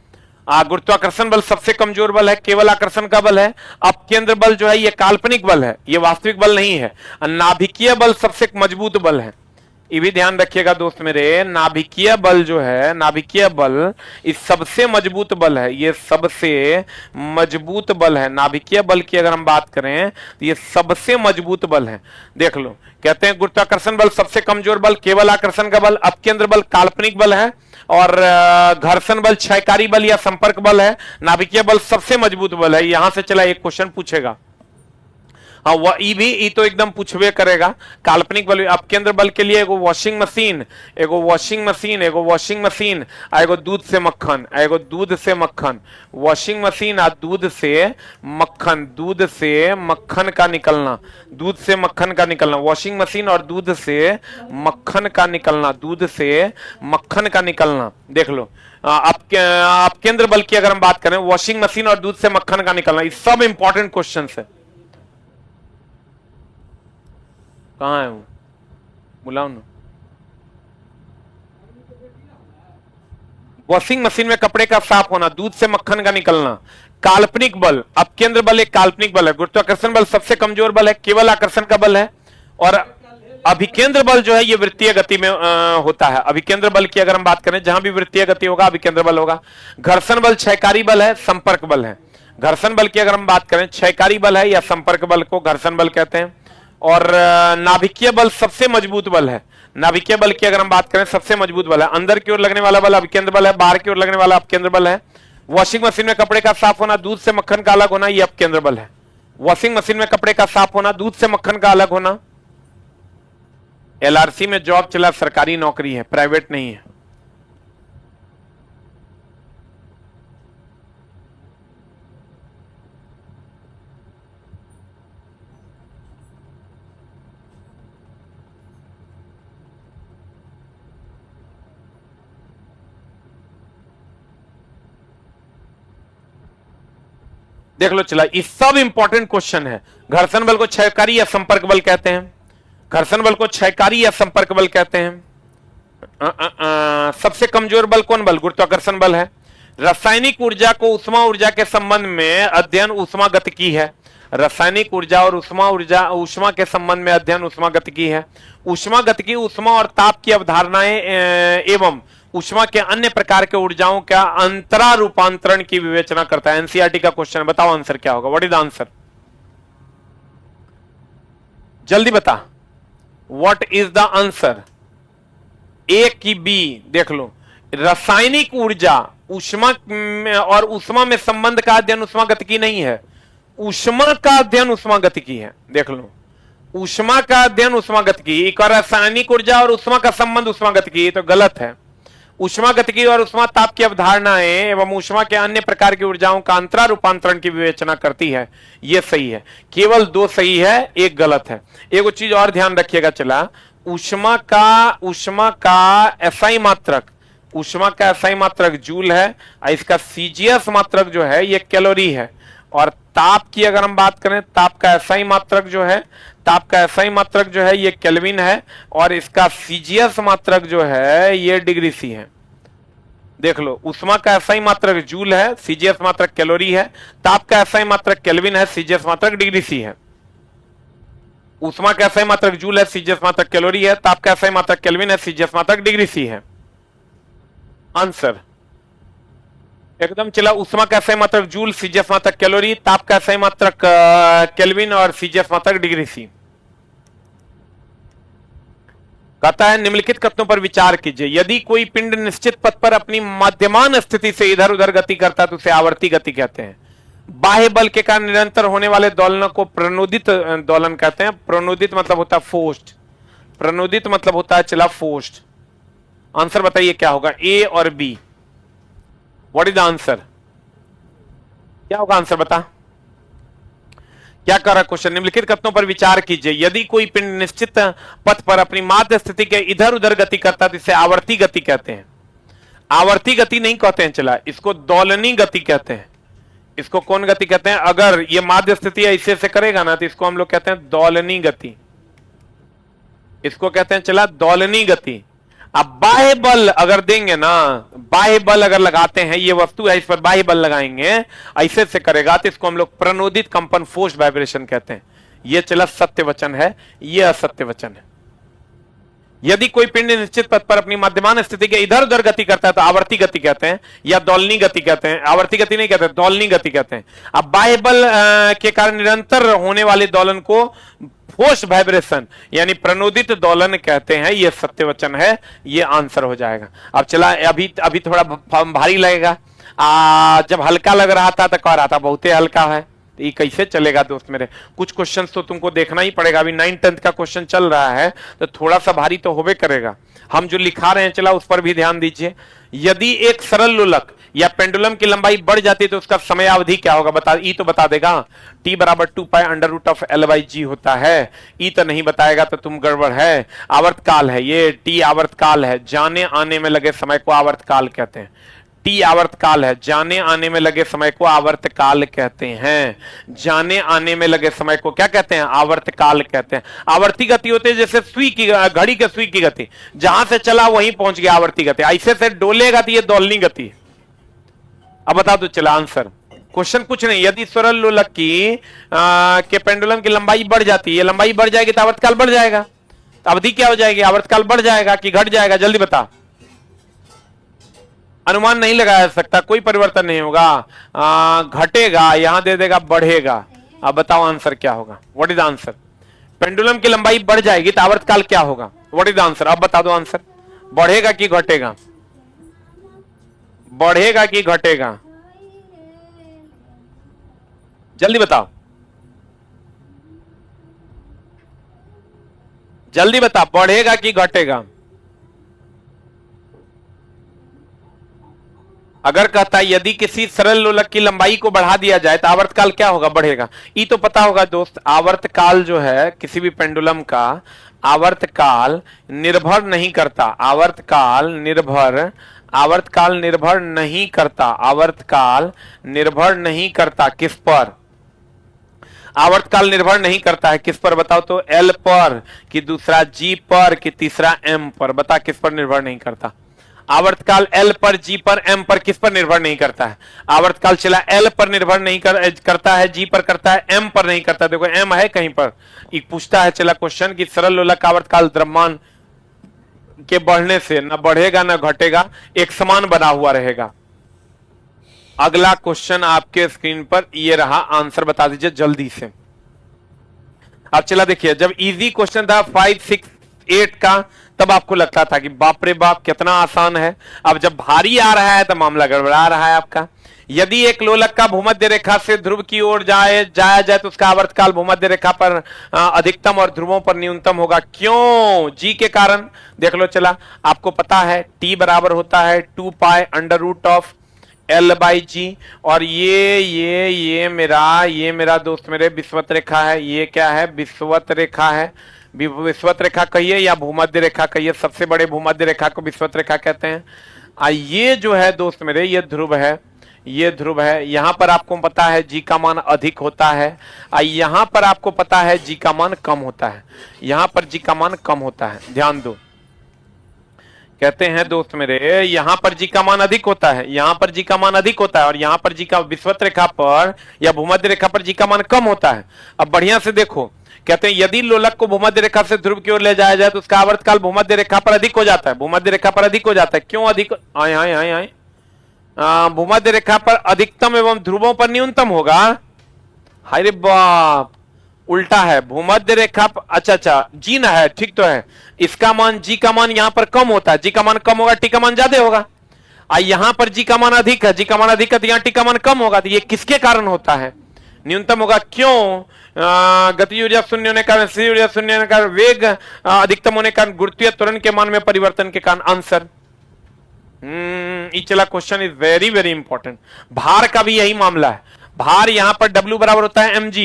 गुरुत्वाकर्षण बल सबसे कमजोर बल है, केवल आकर्षण का बल है। अपकेंद्र बल जो है ये काल्पनिक बल है, ये वास्तविक बल नहीं है। नाभिकीय बल सबसे मजबूत बल है। ये भी ध्यान रखिएगा दोस्त मेरे, नाभिकीय बल जो है, नाभिकीय बल इस सबसे मजबूत बल है, ये सबसे मजबूत बल है। नाभिकीय बल की अगर हम बात करें तो ये सबसे मजबूत बल है। देख लो, कहते हैं गुरुत्वाकर्षण बल सबसे कमजोर बल, केवल आकर्षण का बल, अपकेंद्र बल काल्पनिक बल है, और घर्षण बल क्षयकारी बल या संपर्क बल है। नाभिकीय बल सबसे मजबूत बल है। यहां से चला एक क्वेश्चन पूछेगा, हाँ वह भी तो एकदम पूछवे करेगा। काल्पनिक बल, अपकेंद्र बल के लिए एगो वॉशिंग मशीन, एगो वॉशिंग मशीन, एगो वॉशिंग मशीन, एगो दूध से मक्खन, एगो दूध से मक्खन। वॉशिंग मशीन आ दूध से मक्खन, दूध से मक्खन का निकलना, दूध से मक्खन का निकलना। वॉशिंग मशीन और दूध से मक्खन का निकलना, दूध से मक्खन का निकलना। देख लो, अपकेंद्र बल की अगर हम बात करें, वॉशिंग मशीन और दूध से मक्खन का निकलना, ये सब इंपॉर्टेंट क्वेश्चन है। कहाँ है वो? बुलाओ ना। वॉशिंग मशीन में कपड़े का साफ होना, दूध से मक्खन का निकलना, काल्पनिक बल। अपकेंद्र बल एक काल्पनिक बल है, गुरुत्वाकर्षण बल सबसे कमजोर बल है, केवल आकर्षण का बल है, और अभिकेंद्र बल जो है ये वृत्तीय गति में होता है। अभिकेंद्र बल की अगर हम बात करें, जहां भी वृत्तीय गति होगा अभिकेंद्र बल होगा। घर्षण बल क्षयकारी बल है, संपर्क बल है। घर्षण बल की अगर हम बात करें, क्षयकारी बल है या संपर्क बल को घर्षण बल कहते हैं। और नाभिकीय बल सबसे मजबूत बल है। नाभिकीय बल की अगर हम बात करें, सबसे मजबूत बल है। अंदर की ओर लगने वाला बल अभिकेंद्र बल है, बाहर की ओर लगने वाला अपकेंद्र बल है। वॉशिंग मशीन में कपड़े का साफ होना, दूध से मक्खन का अलग होना, ये अपकेंद्र है। वॉशिंग मशीन में कपड़े का साफ होना, दूध से मक्खन का अलग होना। एलआरसी में जॉब चला, सरकारी नौकरी है, प्राइवेट नहीं है। देख लो चला, ये सब इंपॉर्टेंट क्वेश्चन है। घर्षण बल को क्षयकारी या संपर्क बल कहते हैं। घर्षण बल को क्षयकारी या संपर्क बल कहते हैं। सबसे कमजोर बल कौन बल? गुरुत्वाकर्षण बल है। रासायनिक ऊर्जा को उष्मा ऊर्जा के संबंध में अध्ययन उष्मागतिकी है। रासायनिक ऊर्जा और उष्मा के संबंध में अध्ययन उष्मागतिकी है। उष्मागतिकी उष्मा और ताप की अवधारणाएं एवं उष्मा के अन्य प्रकार के ऊर्जाओं का अंतरा रूपांतरण की विवेचना करता है। एनसीईआरटी का क्वेश्चन है, बताओ आंसर क्या होगा? What is the answer? जल्दी बता, व्हाट इज द आंसर? ए की बी? देख लो, रासायनिक ऊर्जा उष्मा और उष्मा में संबंध का अध्ययन उष्मागतिकी नहीं है, उष्मा का अध्ययन उष्मागतिकी है। देख लो, उष्मा का अध्ययन उष्मागतिकी, एक रासायनिक ऊर्जा और उष्मा का संबंध उष्मागतिकी, तो गलत है। उष्मागतिकी और उष्मा ताप की अवधारणाएं एवं उष्मा के अन्य प्रकार की ऊर्जाओं का अंतरा रूपांतरण की विवेचना करती है, यह सही है। केवल दो सही है, एक गलत है। एक चीज और ध्यान रखिएगा चला, उष्मा का एसआई मात्रक जूल है, इसका सीजीएस मात्रक जो है ये कैलोरी है। और ताप की अगर हम बात करें, ताप का एसआई मात्रक जो है ये केल्विन है, और इसका सीजीएस मात्रक जो है ये डिग्री सी है। देख लो, उष्मा का एसआई मात्रक जूल है, सीजीएस मात्रक कैलोरी है। ताप का एसआई मात्रक केल्विन है, सीजीएस मात्रक डिग्री सी है। उष्मा का एसआई मात्रक जूल है, सीजीएस मात्रक कैलोरी है। ताप का एसआई मात्रक केल्विन है, सीजीएस मात्रक डिग्री सी है। आंसर एकदम चला, उष्मा का एसआई मात्रक जूल, सीजीएस मात्रक कैलोरी, ताप का एसआई मात्रक केल्विन और सीजीएस मात्रक डिग्री सी। कहता है निम्नलिखित कथनों पर विचार कीजिए। यदि कोई पिंड निश्चित पथ पर अपनी मध्यमान स्थिति से इधर उधर गति करता है तो उसे आवर्ती गति कहते हैं। बाह्य बल के कारण निरंतर होने वाले दोलनों को प्रणोदित दोलन कहते हैं। प्रणोदित मतलब होता है फोर्स्ड, प्रणोदित मतलब होता है चला फोर्स्ड। आंसर बताइए क्या होगा, ए और B? What is the answer? क्या होगा आंसर? बता, क्या कर रहा है क्वेश्चन? निम्नलिखित कथनों पर विचार कीजिए। यदि कोई पिंड निश्चित पथ पर अपनी माध्य स्थिति के इधर उधर गति करता है तो इसे आवर्ती गति कहते हैं। आवर्ती गति नहीं कहते हैं चला, इसको दोलनी गति कहते हैं। इसको कौन गति कहते हैं? अगर ये माध्य स्थिति ऐसे से करेगा ना तो इसको हम लोग कहते हैं दोलनी गति। इसको कहते हैं चला दोलनी गति। अब बाह्य बल अगर देंगे ना, बाह्य बल अगर लगाते हैं, ये वस्तु है इस पर बाह्य बल लगाएंगे, ऐसे से करेगा तो इसको हम लोग प्रणोदित कंपन, फोर्स्ड वाइब्रेशन कहते हैं। ये चला सत्य वचन है, ये असत्य वचन है। यदि कोई पिंड निश्चित पथ पर अपनी मध्यमान स्थिति के इधर उधर गति करता है तो आवर्ती गति कहते हैं या दोलनी गति कहते हैं। आवर्ती गति नहीं कहते, दोलनी गति कहते हैं। अब बाह्य बल के कारण निरंतर होने वाले दोलन को फोर्स वाइब्रेशन यानी प्रणोदित दोलन कहते हैं। यह सत्य वचन है, यह आंसर हो जाएगा। अब चला, अभी थोड़ा भारी लगेगा। जब हल्का लग रहा था तो कह रहा था बहुते हल्का है, तो ये कैसे चलेगा दोस्त मेरे? कुछ क्वेश्चंस तो तुमको देखना ही पड़ेगा। अभी 9th-10th का क्वेश्चन चल रहा है तो थोड़ा सा भारी तो होबे करेगा। हम जो लिखा रहे हैं चला उस पर भी ध्यान दीजिए। यदि एक सरल लोलक या पेंडुलम की लंबाई बढ़ जाती है तो उसका समय अवधि क्या होगा? बता, ई तो बता देगा। T बराबर 2π√L/g होता है। ई तो नहीं बताएगा तो तुम गड़बड़ है। आवर्तकाल है ये, T आवर्तकाल है, जाने आने में लगे समय को आवर्तकाल कहते हैं। T आवर्तकाल है, जाने आने में लगे समय को आवर्तकाल कहते हैं। जाने आने में लगे समय को क्या कहते हैं? आवर्तकाल कहते हैं। आवर्ती गति होते हैं जैसे सुई की, घड़ी के सुई की गति, जहां से चला वहीं पहुंच गया, आवर्ती गति। ऐसे से डोलेगा तो ये दोलनी गति। अब बता दो चला आंसर। क्वेश्चन कुछ नहीं, यदि सरल लोलक की के पेंडुलम की लंबाई बढ़ जाती है, लंबाई बढ़ जाएगी तो आवर्तकाल बढ़ जाएगा, तो अवधि क्या हो जाएगी? आवर्तकाल बढ़ जाएगा कि घट जाएगा? जल्दी बता। अनुमान नहीं लगाया सकता, कोई परिवर्तन नहीं होगा। घटेगा, यहां दे देगा बढ़ेगा। अब बताओ आंसर क्या होगा? What is answer? पेंडुलम की लंबाई बढ़ जाएगी तो आवर्तकाल क्या होगा? What is answer? अब बता दो आंसर। बढ़ेगा कि घटेगा? बढ़ेगा कि घटेगा? जल्दी बताओ, जल्दी बता, बढ़ेगा कि घटेगा? अगर कहता है यदि किसी सरल लोलक की लंबाई को बढ़ा दिया जाए तो आवर्तकाल क्या होगा? बढ़ेगा। ये तो पता होगा दोस्त, आवर्तकाल जो है किसी भी पेंडुलम का, आवर्तकाल निर्भर नहीं करता, आवर्तकाल निर्भर नहीं करता, आवर्तकाल निर्भर नहीं करता किस पर? आवर्तकाल निर्भर नहीं करता है किस पर बताओ तो? एल पर, कि दूसरा जी पर, कि तीसरा एम पर? बता किस पर निर्भर नहीं करता? आवर्तकाल एल पर, जी पर, एम पर, किस पर निर्भर नहीं करता है? आवर्तकाल चला एल पर निर्भर नहीं करता है, जी पर करता है, एम पर नहीं करता। देखो एम है कहीं पर? एक पूछता है चला क्वेश्चन कि सरल लोलक आवर्तकाल द्रव्यमान के बढ़ने से न बढ़ेगा न घटेगा, एक समान बना हुआ रहेगा। अगला क्वेश्चन आपके स्क्रीन पर ये रहा, आंसर बता दीजिए जल्दी से। अब चला देखिए, जब इजी क्वेश्चन था 5, 6, 8 का, तब आपको लगता था कि बाप रे बाप कितना आसान है। अब जब भारी आ रहा है तो मामला गड़बड़ा रहा है आपका। यदि एक लोलक का भूमध्य रेखा से ध्रुव की ओर जाया जाए तो उसका आवर्तकाल भूमध्य रेखा पर अधिकतम और ध्रुवों पर न्यूनतम होगा। क्यों? जी के कारण। देख लो चला, आपको पता है टी बराबर होता है 2 pi under root of L by g, और ये मेरा दोस्त मेरे विषुवत रेखा है। ये क्या है? विषुवत रेखा है। विषुवत रेखा कहिए या भूमध्य रेखा कहिए, सबसे बड़े भूमध्य रेखा को विषुवत रेखा कहते हैं। ये जो है दोस्त मेरे, ये ध्रुव है, ये ध्रुव है। यहां पर आपको पता है जी का मान अधिक होता है, यहां पर आपको पता है जी का मान कम होता है, यहां पर जी का मान कम होता है। ध्यान दो, कहते हैं दोस्त मेरे, यहां पर जी का मान अधिक होता है, यहां पर जी का मान अधिक होता है, और यहां पर जी का विषुवत रेखा पर या भूमध्य रेखा पर जी का मान कम होता है। अब बढ़िया से देखो, कहते हैं यदि लोलक को भूमध्य रेखा से ध्रुव की ओर ले जाया जाए तो उसका आवर्तकाल भूमध्य रेखा पर अधिक हो जाता है, भूमध्य रेखा पर अधिक हो जाता है। क्यों अधिक? आए आए आए आए भूमध्य रेखा पर अधिकतम एवं ध्रुवों पर न्यूनतम होगा। हाय रे बाप, उल्टा है। भूमध्य रेखा पर, अच्छा जी ना है, ठीक तो है। इसका मान, जी का मान यहां पर कम होता है, जी का मान कम होगा, टी का मान ज्यादा होगा। यहां पर जी का मान अधिक है, जी का मान अधिक है, तो यहां टी का मान कम होगा। तो ये किसके कारण होता है? न्यूनतम होगा। क्यों? गति ऊर्जा शून्य होने के कारण, स्थिर ऊर्जा शून्य होने के कारण, वेग अधिकतम होने के कारण, गुरुत्वीय त्वरण के मान में परिवर्तन के कारण। आंसर चला, question is very very important. भार का भी यही मामला है। भार यहां पर W बराबर होता है mg,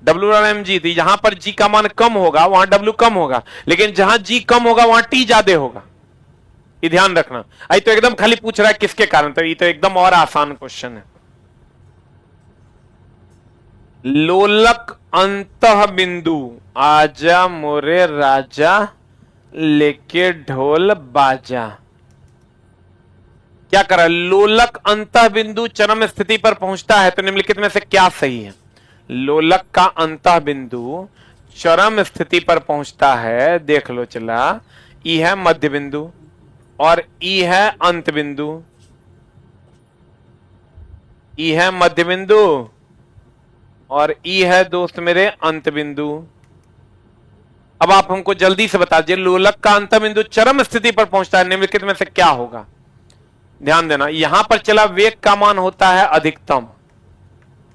W बराबर mg, तो यहां पर G का मान कम होगा, वहां W कम होगा, लेकिन जहां G कम होगा वहां T ज्यादा होगा। ये ध्यान रखना। आई तो एकदम खाली पूछ रहा है किसके कारण, तो ये तो एकदम और आसान क्वेश्चन है। लोलक अंतः बिंदु, आजा मोरे राजा लेके ढोल बाजा। क्या करा? लोलक अंतः बिंदु चरम स्थिति पर पहुंचता है तो निम्नलिखित में से क्या सही है? लोलक का अंतः बिंदु चरम स्थिति पर पहुंचता है, देख लो चला, ई है मध्य बिंदु और ई है अंत बिंदु, ई है मध्य बिंदु और ई है दोस्त मेरे अंत बिंदु। अब आप हमको जल्दी से बता दीजिए, लोलक का अंत बिंदु चरम स्थिति पर पहुंचता है, निम्नलिखित में से क्या होगा? ध्यान देना, यहां पर चला वेग का मान होता है अधिकतम,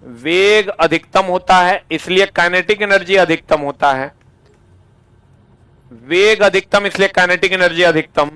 वेग अधिकतम होता है, इसलिए काइनेटिक एनर्जी अधिकतम होता है। वेग अधिकतम इसलिए काइनेटिक एनर्जी अधिकतम।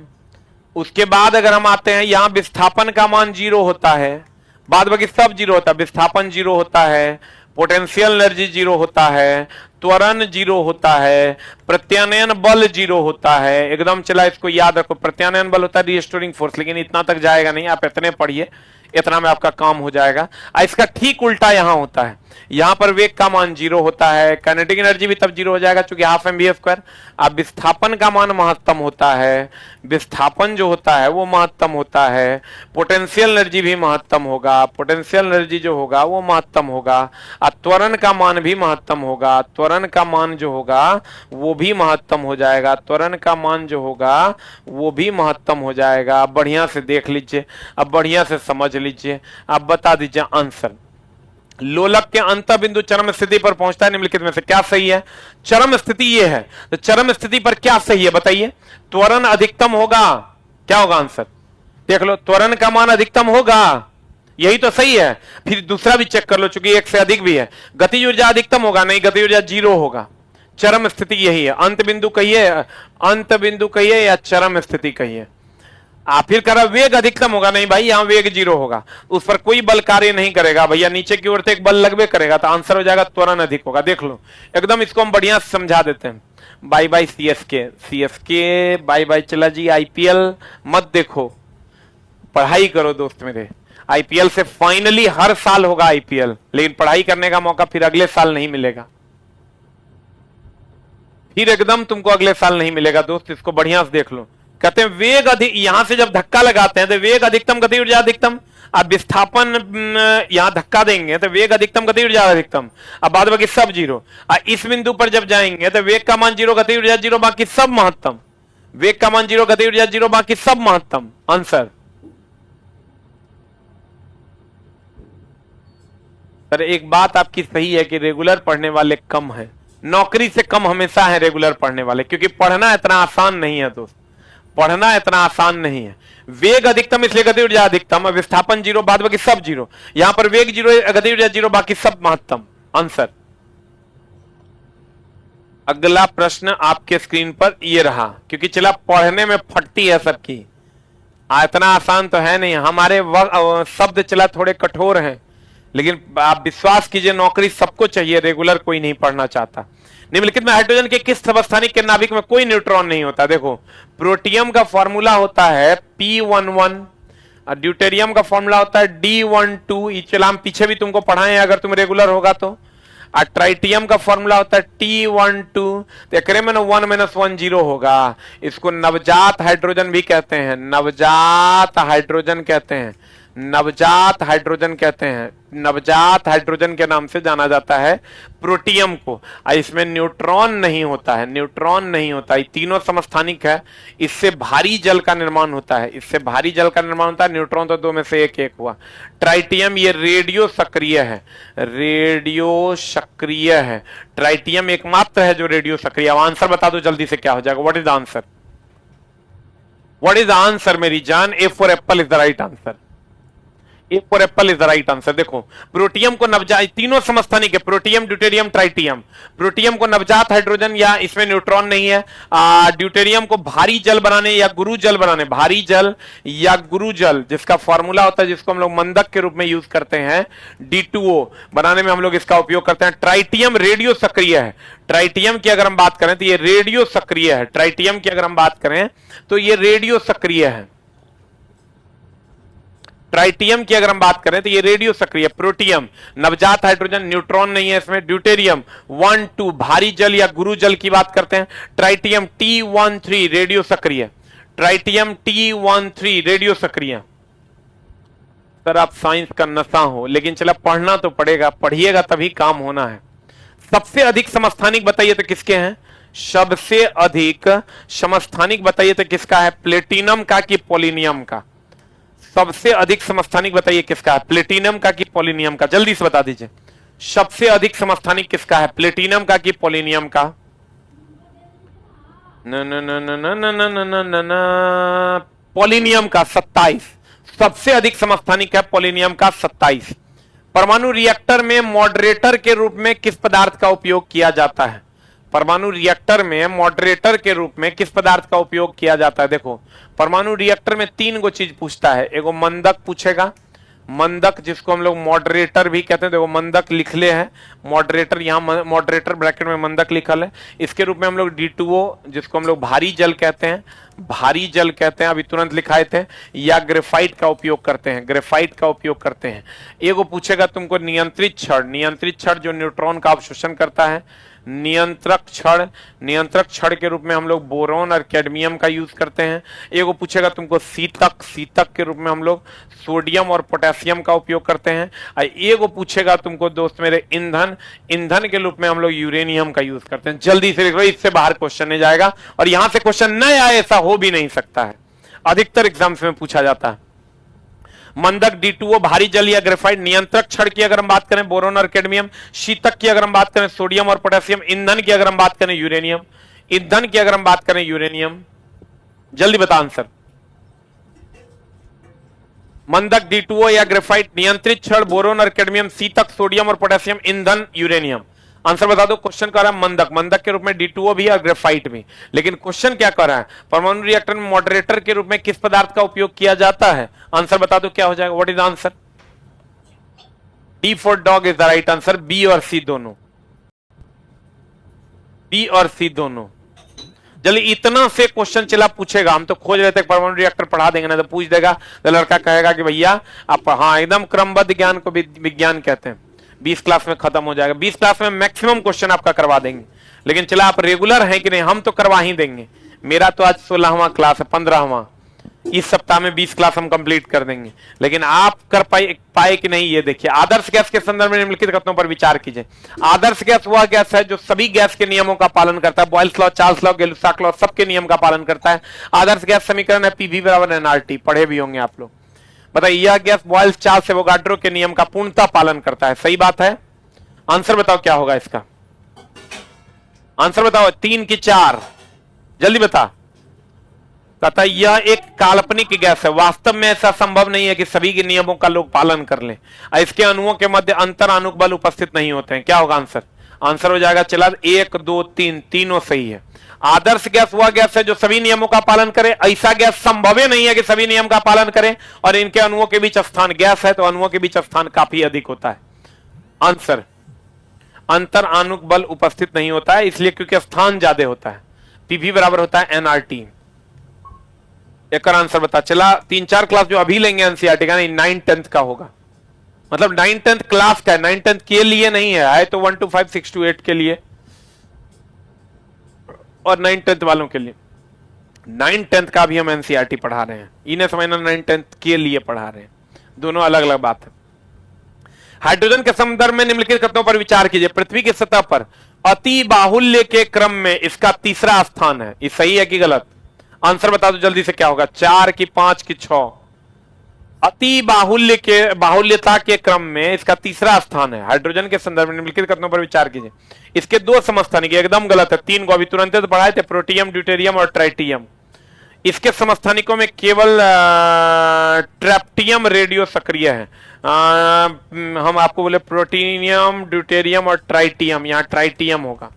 उसके बाद अगर हम आते हैं, यहां विस्थापन का मान 0 होता है, बाद बाकी सब 0 होता है। विस्थापन 0 होता है, पोटेंशियल एनर्जी 0 होता है, त्वरण 0 होता है, प्रत्यानयन बल 0 होता है। एकदम चला, इसको याद रखो, प्रत्यानयन बल होता है रिस्टोरिंग फोर्स, लेकिन इतना तक जाएगा नहीं, आप इतने पढ़िए, इतना में आपका काम हो जाएगा। इसका ठीक उल्टा यहां होता है, यहां पर वेग का मान 0 होता है, काइनेटिक एनर्जी भी तब 0 हो जाएगा क्योंकि हाफ mv²। अब विस्थापन का मान महत्तम होता है, विस्थापन जो होता है वो महत्तम होता है, पोटेंशियल एनर्जी भी महत्तम होगा, पोटेंशियल एनर्जी जो होगा वो महत्तम होगा, और त्वरण का मान भी महत्तम होगा, त्वरण का मान जो होगा वो भी महत्तम हो जाएगा, त्वरण का मान जो होगा वो भी महत्तम हो जाएगा। बढ़िया से देख लीजिए, अब बढ़िया से समझ लीजिए, अब बता दीजिए आंसर। लोलक के अंत बिंदु चरम स्थिति पर पहुंचता है, निम्नलिखित में से क्या सही है? चरम स्थिति ये है, तो चरम स्थिति पर क्या सही है बताइए? त्वरण अधिकतम होगा, क्या होगा आंसर? देख लो, त्वरण का मान अधिकतम होगा, यही तो सही है। फिर दूसरा भी चेक कर लो, चूंकि एक से अधिक भी है। गतिज ऊर्जा अधिकतम होगा, नहीं, गतिज ऊर्जा 0 होगा। चरम स्थिति यही है। अंत बिंदु कहिए, अंत बिंदु कहिए या चरम स्थिति कहिए। आप फिर कह रहा वेग अधिकतम होगा, नहीं भाई, यहां वेग 0 होगा, उस पर कोई बल कार्य नहीं करेगा भैया, नीचे की ओर से एक बल लगबे करेगा, तो आंसर हो जाएगा त्वरण अधिक होगा। देख लो एकदम, इसको हम बढ़िया समझा देते हैं। Bye bye CSK, CSK bye bye, चला जी। आईपीएल मत देखो, पढ़ाई करो दोस्त मेरे। आईपीएल से फाइनली हर साल होगा आईपीएल, लेकिन पढ़ाई करने का मौका फिर अगले साल नहीं मिलेगा, फिर एकदम तुमको अगले साल नहीं मिलेगा दोस्त, इसको बढ़िया से देख लो। कहते हैं वेग अधिक, यहां से जब धक्का लगाते हैं तो वेग अधिकतम, गति ऊर्जा अधिकतम। अब विस्थापन यहां धक्का देंगे तो वेग अधिकतम, गति ऊर्जा अधिकतम, अब बाद बाकी सब 0। इस बिंदु पर जब जाएंगे तो वेग का मान 0, गति ऊर्जा 0, बाकी सब महत्तम। वेग का मान 0, गति ऊर्जा 0, बाकी सब महत्तम। आंसर सर, एक बात आपकी सही है कि रेगुलर पढ़ने वाले कम है, नौकरी से कम हमेशा है रेगुलर पढ़ने वाले, क्योंकि पढ़ना इतना आसान नहीं है दोस्त, पढ़ना इतना आसान नहीं है। वेग अधिकतम इसलिए गति ऊर्जा अधिकतम, विस्थापन 0, बाद बाकी सब 0। यहां पर वेग 0, गति ऊर्जा 0, बाकी सब महत्तम। आंसर अगला प्रश्न आपके स्क्रीन पर ये रहा, क्योंकि चला पढ़ने में फटती है सबकी, इतना आसान तो है नहीं। हमारे शब्द चला थोड़े कठोर हैं, लेकिन आप विश्वास कीजिए नौकरी सबको चाहिए, रेगुलर कोई नहीं पढ़ना चाहता। निम्नलिखित में हाइड्रोजन के किस समस्थानिक के नाभिक में कोई न्यूट्रॉन नहीं होता? देखो, प्रोटियम का फॉर्मूला होता है P11, ड्यूटेरियम का फॉर्मूला होता है D12। चला हम पीछे भी तुमको पढ़ाए अगर तुम रेगुलर होगा तो। ट्राइटियम का फॉर्मूला होता है T12, तो एकरे में 1 - 1 0 होगा। इसको नवजात हाइड्रोजन भी कहते हैं, नवजात हाइड्रोजन कहते हैं, नवजात हाइड्रोजन कहते हैं, नवजात हाइड्रोजन के नाम से जाना जाता है प्रोटियम को। इसमें न्यूट्रॉन नहीं होता है, न्यूट्रॉन नहीं होता, ये तीनों समस्थानिक है। इससे भारी जल का निर्माण होता है, इससे भारी जल का निर्माण होता है। न्यूट्रॉन तो 2 में से एक हुआ। ट्राइटियम ये रेडियो सक्रिय है, रेडियो सक्रिय है। ट्राइटियम एकमात्र है जो रेडियो सक्रिय। आंसर बता दो जल्दी से, क्या हो जाएगा? What is the answer? What is the answer मेरी जान? A for Apple is the right answer. A for Apple is the right answer. देखो, प्रोटियम को नवजात, तीनों समस्थानिक है, प्रोटियम, ड्यूटेरियम, ट्राइटियम। प्रोटियम को नवजात हाइड्रोजन या इसमें न्यूट्रॉन नहीं है। ड्यूटेरियम को भारी जल बनाने या गुरु जल बनाने, भारी जल या गुरु जल, जिसका फॉर्मूला होता है, जिसको हम लोग मंदक के रूप में यूज करते हैं, D2O बनाने में हम लोग इसका उपयोग करते हैं। ट्राइटियम रेडियो सक्रिय है। ट्राइटियम की अगर हम बात करें तो ये रेडियो सक्रिय है। ट्राइटियम की अगर हम बात करें तो ये रेडियो सक्रिय है। ट्राइटियम की अगर हम बात करें तो ये रेडियो सक्रिय। प्रोटियम नवजात हाइड्रोजन, न्यूट्रॉन नहीं है इसमें। ड्यूटेरियम 1 2 भारी जल या गुरु जल की बात करते हैं। ट्राइटियम T13 रेडियो सक्रिय। ट्राइटियम T13 रेडियो सक्रिय। सर आप साइंस का नशा हो, लेकिन चला पढ़ना तो पड़ेगा, पढ़िएगा तभी काम होना है। सबसे अधिक समस्थानिक बताइए तो किसके हैं? सबसे अधिक समस्थानिक बताइए तो किसका है? प्लेटिनम का कि पोलिनियम का? सबसे अधिक समस्थानिक बताइए किसका है? प्लेटिनम का कि पोलिनियम का? जल्दी से बता दीजिए, सबसे अधिक समस्थानिक किसका है? प्लेटिनम का कि पोलिनियम का? न न न न न न न न न न पोलिनियम का 27। सबसे अधिक समस्थानिक है पोलिनियम का 27। परमाणु रिएक्टर में मॉडरेटर के रूप में किस पदार्थ का उपयोग किया जाता है? परमाणु रिएक्टर में मॉडरेटर के रूप में किस पदार्थ का उपयोग किया जाता है? देखो, परमाणु रिएक्टर में 3 गो चीज पूछता है। एगो मंदक पूछेगा, मंदक जिसको हम लोग मॉडरेटर भी कहते हैं। देखो मंदक लिख ले है, मॉडरेटर, यहाँ मॉडरेटर ब्रैकेट में मंदक लिखल है। इसके रूप में हम लोग D2O जिसको हम लोग भारी जल कहते हैं, भारी जल कहते हैं, अभी तुरंत लिखाए थे, या ग्रेफाइट का उपयोग करते हैं, ग्रेफाइट का उपयोग करते हैं। एगो पूछेगा तुमको नियंत्रित छड़, नियंत्रित छड़ जो न्यूट्रॉन का अवशोषण करता है, नियंत्रक छड़, नियंत्रक छड़ के रूप में हम लोग बोरॉन और कैडमियम का यूज करते हैं। एगो पूछेगा तुमको सीतक, सीतक के रूप में हम लोग सोडियम और पोटेशियम का उपयोग करते हैं। एगो पूछेगा तुमको दोस्त मेरे ईंधन, ईंधन के रूप में हम लोग यूरेनियम का यूज करते हैं। जल्दी से लिख लो, इससे बाहर क्वेश्चन नहीं जाएगा, और यहां से क्वेश्चन नहीं आए ऐसा हो भी नहीं सकता है, अधिकतर एग्जाम्स में पूछा जाता है। मंदक D2O भारी जल या ग्रेफाइट। नियंत्रक छड़ की अगर हम बात करें बोरोन और कैडमियम। शीतक की अगर हम बात करें सोडियम और पोटेशियम। ईंधन की अगर हम बात करें यूरेनियम। ईंधन की अगर हम बात करें यूरेनियम। जल्दी बता आंसर। मंदक D2O या ग्रेफाइट, नियंत्रित क्षण बोरोन और कैडमियम, सीतक सोडियम और पोटेशियम, ईंधन यूरेनियम। आंसर बता दो। क्वेश्चन कर रहा है मंदक, मंदक के रूप में D2O भी और ग्रेफाइट भी, लेकिन क्वेश्चन क्या कर रहा है, परमाणु रिएक्टर में मॉडरेटर के रूप में किस पदार्थ का उपयोग किया जाता है? आंसर बता दो क्या हो जाएगा, what is answer? D for dog is the right answer, B और सी दोनों, बी और सी दोनों। चलिए इतना से क्वेश्चन चला पूछेगा, हम तो खोज रहे थे परमाणु रिएक्टर पढ़ा देंगे ना, तो पूछ देगा तो लड़का कहेगा कि भैया आप, हाँ एकदम क्रमबद्ध ज्ञान को विज्ञान कहते हैं। 20 क्लास में खत्म हो जाएगा, 20 क्लास में मैक्सिमम क्वेश्चन आपका करवा देंगे, लेकिन चला आप रेगुलर हैं कि नहीं, हम तो करवा ही देंगे। मेरा तो आज 16वां क्लास है, 15वां, इस सप्ताह में 20 क्लास हम कंप्लीट कर देंगे, लेकिन आप कर पाए कि नहीं ये देखिए। आदर्श गैस के संदर्भ में निम्नलिखित कथनों पर विचार कीजिए। आदर्श गैस वह गैस है जो सभी गैस के नियमों का पालन करता है, Boyle's law, Charles law, Gay Lussac law, सबके नियम का पालन करता है। आदर्श गैस समीकरण है पीवी बराबर एनआरटी, पढ़े भी होंगे आप लोग। बताइए यह गैस बॉयल्स, चार्ल्स, एवोगाड्रो के नियम का पूर्णतः पालन करता है, सही बात है। आंसर बताओ क्या होगा इसका, आंसर बताओ, 3 की 4, जल्दी बता। कहता यह एक काल्पनिक गैस है, वास्तव में ऐसा संभव नहीं है कि सभी के नियमों का लोग पालन कर लें, इसके अणुओं के मध्य अंतर आणुक बल उपस्थित नहीं होते हैं। क्या होगा आंसर? आंसर हो जाएगा चला 1 2 3, तीनों सही है। आदर्श गैस वह गैस है जो सभी नियमों का पालन करे, ऐसा गैस संभव ही नहीं है कि सभी नियम का पालन करें, और इनके अणुओं के बीच स्थान, गैस है तो अणुओं के बीच स्थान काफी अधिक होता है। आंसर अंतर आणुक बल उपस्थित नहीं होता है, इसलिए क्योंकि स्थान ज्यादा होता है। पीवी बराबर होता है एनआरटी। एक आंसर बता चला। 3-4 क्लास जो अभी लेंगे एनसीईआरटी का, नहीं 9th-10th का होगा, मतलब 9th-10th क्लास का है, 9th-10th के लिए नहीं है तो 1 to 5, 6 to 8 के लिए और 9th-10th वालों के लिए। 9th-10th का भी हम एनसीईआरटी पढ़ा रहे हैं, इन्हें समझना 9th-10th के लिए पढ़ा रहे हैं, दोनों अलग अलग बात है। हाइड्रोजन के संदर्भ में निम्नलिखित कथनों पर विचार कीजिए। पृथ्वी की सतह पर अति बाहुल्य के क्रम में इसका तीसरा स्थान है, ये सही है कि गलत? आंसर बता दो जल्दी से क्या होगा, 4 की 5 की 6? अति बाहुल्यता के क्रम में इसका तीसरा स्थान है। हाइड्रोजन के संदर्भ में निम्नलिखित कथनों पर विचार कीजिए। इसके 2 समस्थानिक एकदम गलत है, 3 को अभी तुरंत तो पढ़ाए थे, प्रोटियम, ड्यूटेरियम और ट्राइटियम। इसके समस्थानिकों में केवल ट्रैप्टियम रेडियो सक्रिय है। हम आपको बोले प्रोटीनियम, ड्यूटेरियम और ट्राइटियम, यहां ट्राइटियम होगा,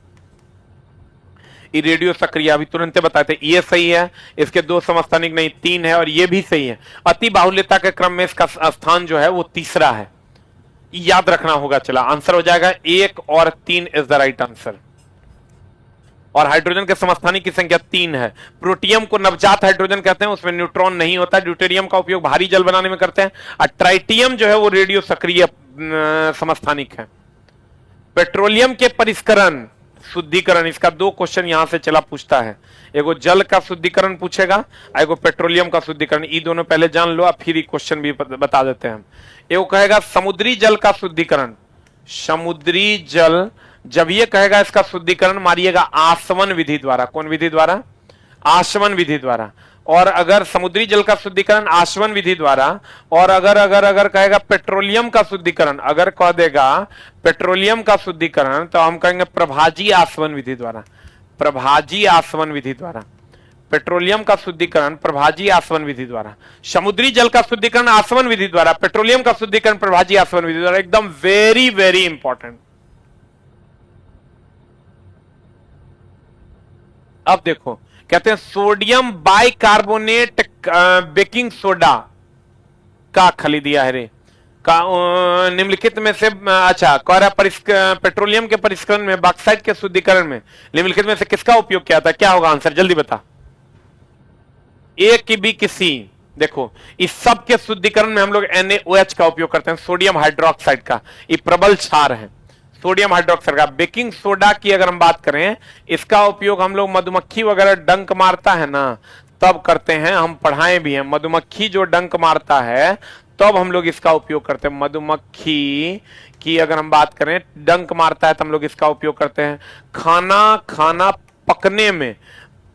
ये रेडियो सक्रिय अभी तुरंत बताए थे, ये सही है। इसके 2 समस्थानिक नहीं 3 है, और ये भी सही है। अति बाहुल्यता के क्रम में इसका स्थान जो है वो तीसरा है, याद रखना होगा। चला आंसर हो जाएगा 1 और 3 इज द राइट आंसर। और हाइड्रोजन के समस्थानिक की संख्या 3 है। प्रोटियम को नवजात हाइड्रोजन कहते हैं, उसमें न्यूट्रॉन नहीं होता। ड्यूटेरियम का उपयोग भारी जल बनाने में करते हैं, और ट्राइटियम जो है वो रेडियो सक्रिय समस्थानिक है। पेट्रोलियम के परिष्करण, शुद्धिकरण, इसका 2 क्वेश्चन यहां से चला पूछता है, एगो जल का शुद्धिकरण पूछेगा, एगो पेट्रोलियम का शुद्धिकरण। ये दोनों पहले जान लो, फिर ये क्वेश्चन भी बता देते हैं हम। एगो कहेगा समुद्री जल का शुद्धिकरण, समुद्री जल, जब ये कहेगा इसका शुद्धिकरण मारिएगा आसवन विधि द्वारा। कौन विधि द्वारा? आसवन विधि द्वारा। और अगर समुद्री जल का शुद्धिकरण आसवन विधि द्वारा, और अगर कहेगा पेट्रोलियम का शुद्धिकरण, अगर कह देगा पेट्रोलियम का शुद्धिकरण, तो हम कहेंगे प्रभाजी आसवन विधि द्वारा। प्रभाजी आसवन विधि द्वारा पेट्रोलियम का शुद्धिकरण, प्रभाजी आसवन विधि द्वारा। समुद्री जल का शुद्धिकरण आसवन विधि द्वारा, पेट्रोलियम का शुद्धिकरण प्रभाजी आसवन विधि द्वारा। एकदम वेरी वेरी इंपॉर्टेंट। अब देखो, कहते हैं सोडियम बाइकार्बोनेट बेकिंग सोडा का खली दिया है रे का निम्नलिखित में से, अच्छा कह रहा पेट्रोलियम के परिष्करण में, बॉक्साइट के शुद्धिकरण में निम्नलिखित में से किसका उपयोग किया था? क्या होगा आंसर जल्दी बता। ए की बी की सी? देखो इस सब के शुद्धिकरण में हम लोग NaOH का उपयोग करते हैं, सोडियम हाइड्रोक्साइड का, ये प्रबल क्षार है सोडियम हाइड्रोक्साइड का। बेकिंग सोडा की अगर हम बात करें, इसका उपयोग हम लोग मधुमक्खी वगैरह डंक मारता है ना तब करते हैं, हम पढ़ाए भी हैं। मधुमक्खी जो डंक मारता है तब हम लोग इसका उपयोग करते हैं। मधुमक्खी की अगर हम बात करें, डंक मारता है तो हम लोग इसका उपयोग करते हैं। खाना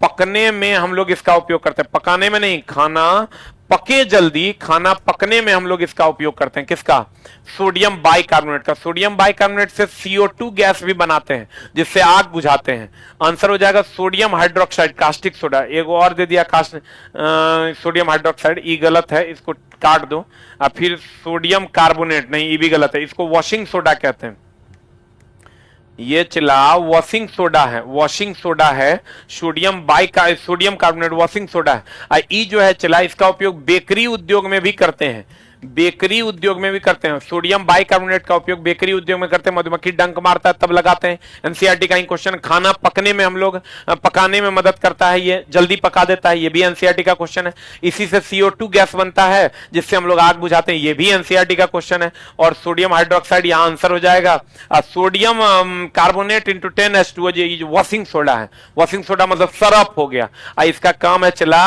पकने में हम लोग इसका उपयोग करते हैं, पकाने में नहीं, खाना पके जल्दी, खाना पकने में हम लोग इसका उपयोग करते हैं। किसका? सोडियम बाइकार्बोनेट का। सोडियम बाइकार्बोनेट से CO2 गैस भी बनाते हैं जिससे आग बुझाते हैं। आंसर हो जाएगा सोडियम हाइड्रोक्साइड, कास्टिक सोडा। एक और दे दिया सोडियम हाइड्रोक्साइड, ई गलत है, इसको काट दो। फिर सोडियम कार्बोनेट, नहीं ई भी गलत है, इसको वॉशिंग सोडा कहते हैं। ये चला वॉशिंग सोडा है, वॉशिंग सोडा है। सोडियम कार्बोनेट वॉशिंग सोडा है। ई जो है चला, इसका उपयोग बेकरी उद्योग में भी करते हैं, बेकरी उद्योग में भी करते हैं। सोडियम बाइकार्बोनेट का उपयोग बेकरी उद्योग में करते हैं। मधुमक्खी डंक मारता है तब लगाते हैं। एनसीईआरटी का ही क्वेश्चन। खाना पकने में हम लोग पकाने में मदद करता है, ये जल्दी पका देता है, ये भी एनसीईआरटी का क्वेश्चन है। इसी से CO2 गैस बनता है जिससे हम लोग आग बुझाते हैं, ये भी एनसीईआरटी का क्वेश्चन है। और सोडियम हाइड्रोक्साइड यहां आंसर हो जाएगा। Sodium carbonate into 10H2O, washing soda है। वॉशिंग सोडा मतलब सरफ हो गया। इसका काम है चला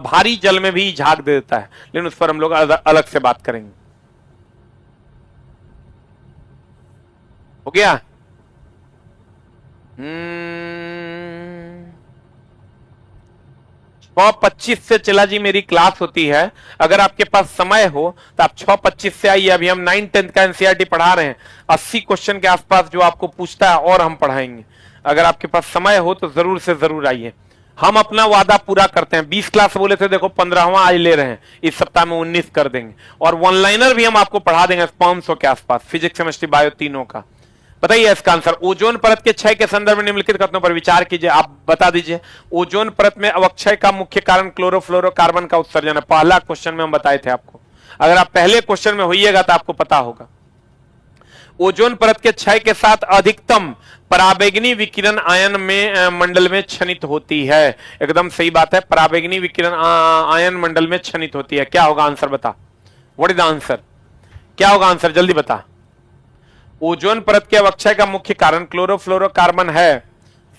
भारी जल में भी झाग दे देता है, लेकिन उस पर हम लोग अलग से बात करेंगे। हो गया? 6:25 से चला जी मेरी क्लास होती है। अगर आपके पास समय हो तो आप 6:25 से आइए। अभी हम 9-10 का एनसीईआरटी पढ़ा रहे हैं। 80 क्वेश्चन के आसपास जो आपको पूछता है और हम पढ़ाएंगे। अगर आपके पास समय हो तो जरूर से जरूर आइए। हम अपना वादा पूरा करते हैं। 20 क्लास बोले थे, देखो 15वां आज ले रहे हैं। इस सप्ताह में 19 कर देंगे। और वन लाइनर भी हम आपको पढ़ा देंगे 500 के आसपास, फिजिक्स केमिस्ट्री बायो तीनों का। बताइए इसका आंसर। ओजोन परत के क्षय के संदर्भ में निम्नलिखित कथनों पर विचार कीजिए। आप बता दीजिए। ओजोन परत में अवक्षय का मुख्य कारण क्लोरोफ्लोरोकार्बन का उत्सर्जन है। पहला क्वेश्चन में हम बताए थे आपको। अगर आप पहले क्वेश्चन में होइएगा तो आपको पता होगा। ओजोन परत के क्षय के साथ अधिकतम पराबैंगनी विकिरण आयन में मंडल में क्षनित होती है। एकदम सही बात है, पराबैंगनी विकिरण आयन मंडल में क्षनित होती है। क्या होगा आंसर बता? What is the answer? क्या होगा आंसर? जल्दी बता। ओजोन परत के अवक्षय का मुख्य कारण क्लोरोफ्लोरोकार्बन है,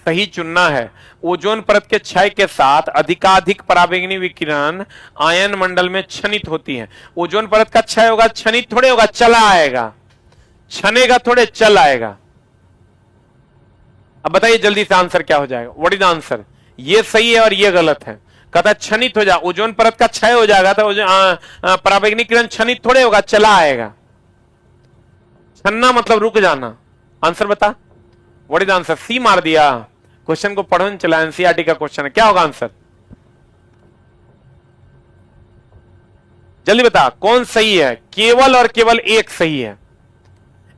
सही चुनना है। ओजोन परत के क्षय के साथ अधिकाधिक पराबैंगनी विकिरण आयन मंडल में क्षनित होती है। ओजोन परत का क्षय होगा, क्षनित थोड़े होगा, चला आएगा। छनेगा थोड़े, चल आएगा। अब बताइए जल्दी से आंसर क्या हो जाएगा? What is the answer? ये सही है और ये गलत है। कहता क्षनित हो जा, ओजोन परत का क्षय हो जाएगा तो पराबैंगनी किरण क्षनित थोड़े होगा, चला आएगा। छन्ना मतलब रुक जाना। आंसर बता। What is the answer? C मार दिया। क्वेश्चन को पढ़ो चला, एनसीईआरटी का क्वेश्चन है। क्या होगा आंसर? जल्दी बता कौन सही है? केवल और केवल एक सही है।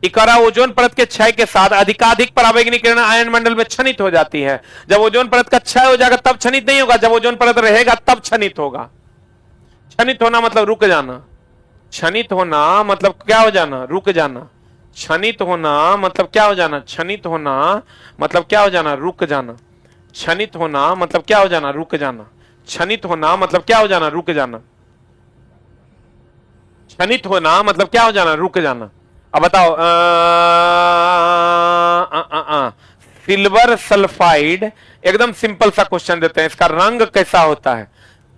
इकारा ओजोन परत के क्षय के साथ अधिकाधिक पराबैंगनी किरण आयन मंडल में क्षनित हो जाती है। जब ओजोन परत का क्षय हो जाएगा तब क्षनित नहीं होगा, जब ओजोन परत रहेगा तब क्षनित होगा। क्षनित होना मतलब रुक जाना। क्षनित होना मतलब क्या हो जाना? रुक जाना। क्षनित होना मतलब क्या हो जाना? क्षनित होना मतलब क्या हो जाना? रुक जाना। क्षनित होना मतलब क्या हो जाना? रुक जाना। क्षनित होना मतलब क्या हो जाना? रुक जाना। क्षनित होना मतलब क्या हो जाना? रुक जाना। अब बताओ। सिल्वर सल्फाइड, एकदम सिंपल सा क्वेश्चन देते हैं। इसका रंग कैसा होता है?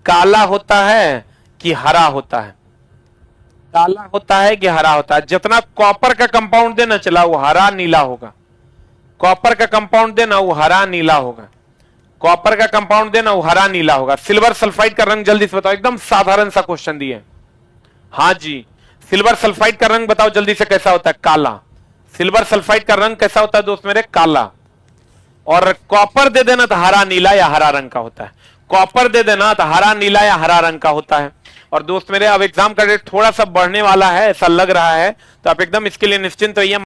काला होता है कि हरा होता है? काला होता है कि हरा होता है? जितना कॉपर का कंपाउंड देना चला वो हरा नीला होगा। कॉपर का कंपाउंड देना वो हरा नीला होगा। कॉपर का कंपाउंड देना वो हरा नीला होगा। सिल्वर सल्फाइड का रंग जल्दी से बताओ। एकदम साधारण सा क्वेश्चन दिए। हाँ जी, सिल्वर सल्फाइड का रंग बताओ जल्दी से कैसा होता है? काला। सिल्वर सल्फाइड का रंग कैसा होता है दोस्त मेरे? काला। और कॉपर दे देना तो हरा नीला या हरा रंग का होता है। कॉपर दे देना तो हरा नीला या हरा रंग का होता है। और दोस्त मेरे अब एग्जाम का डेट थोड़ा सा बढ़ने वाला है ऐसा लग रहा है, तो आप एकदम इसके लिए निश्चिंत रहिए।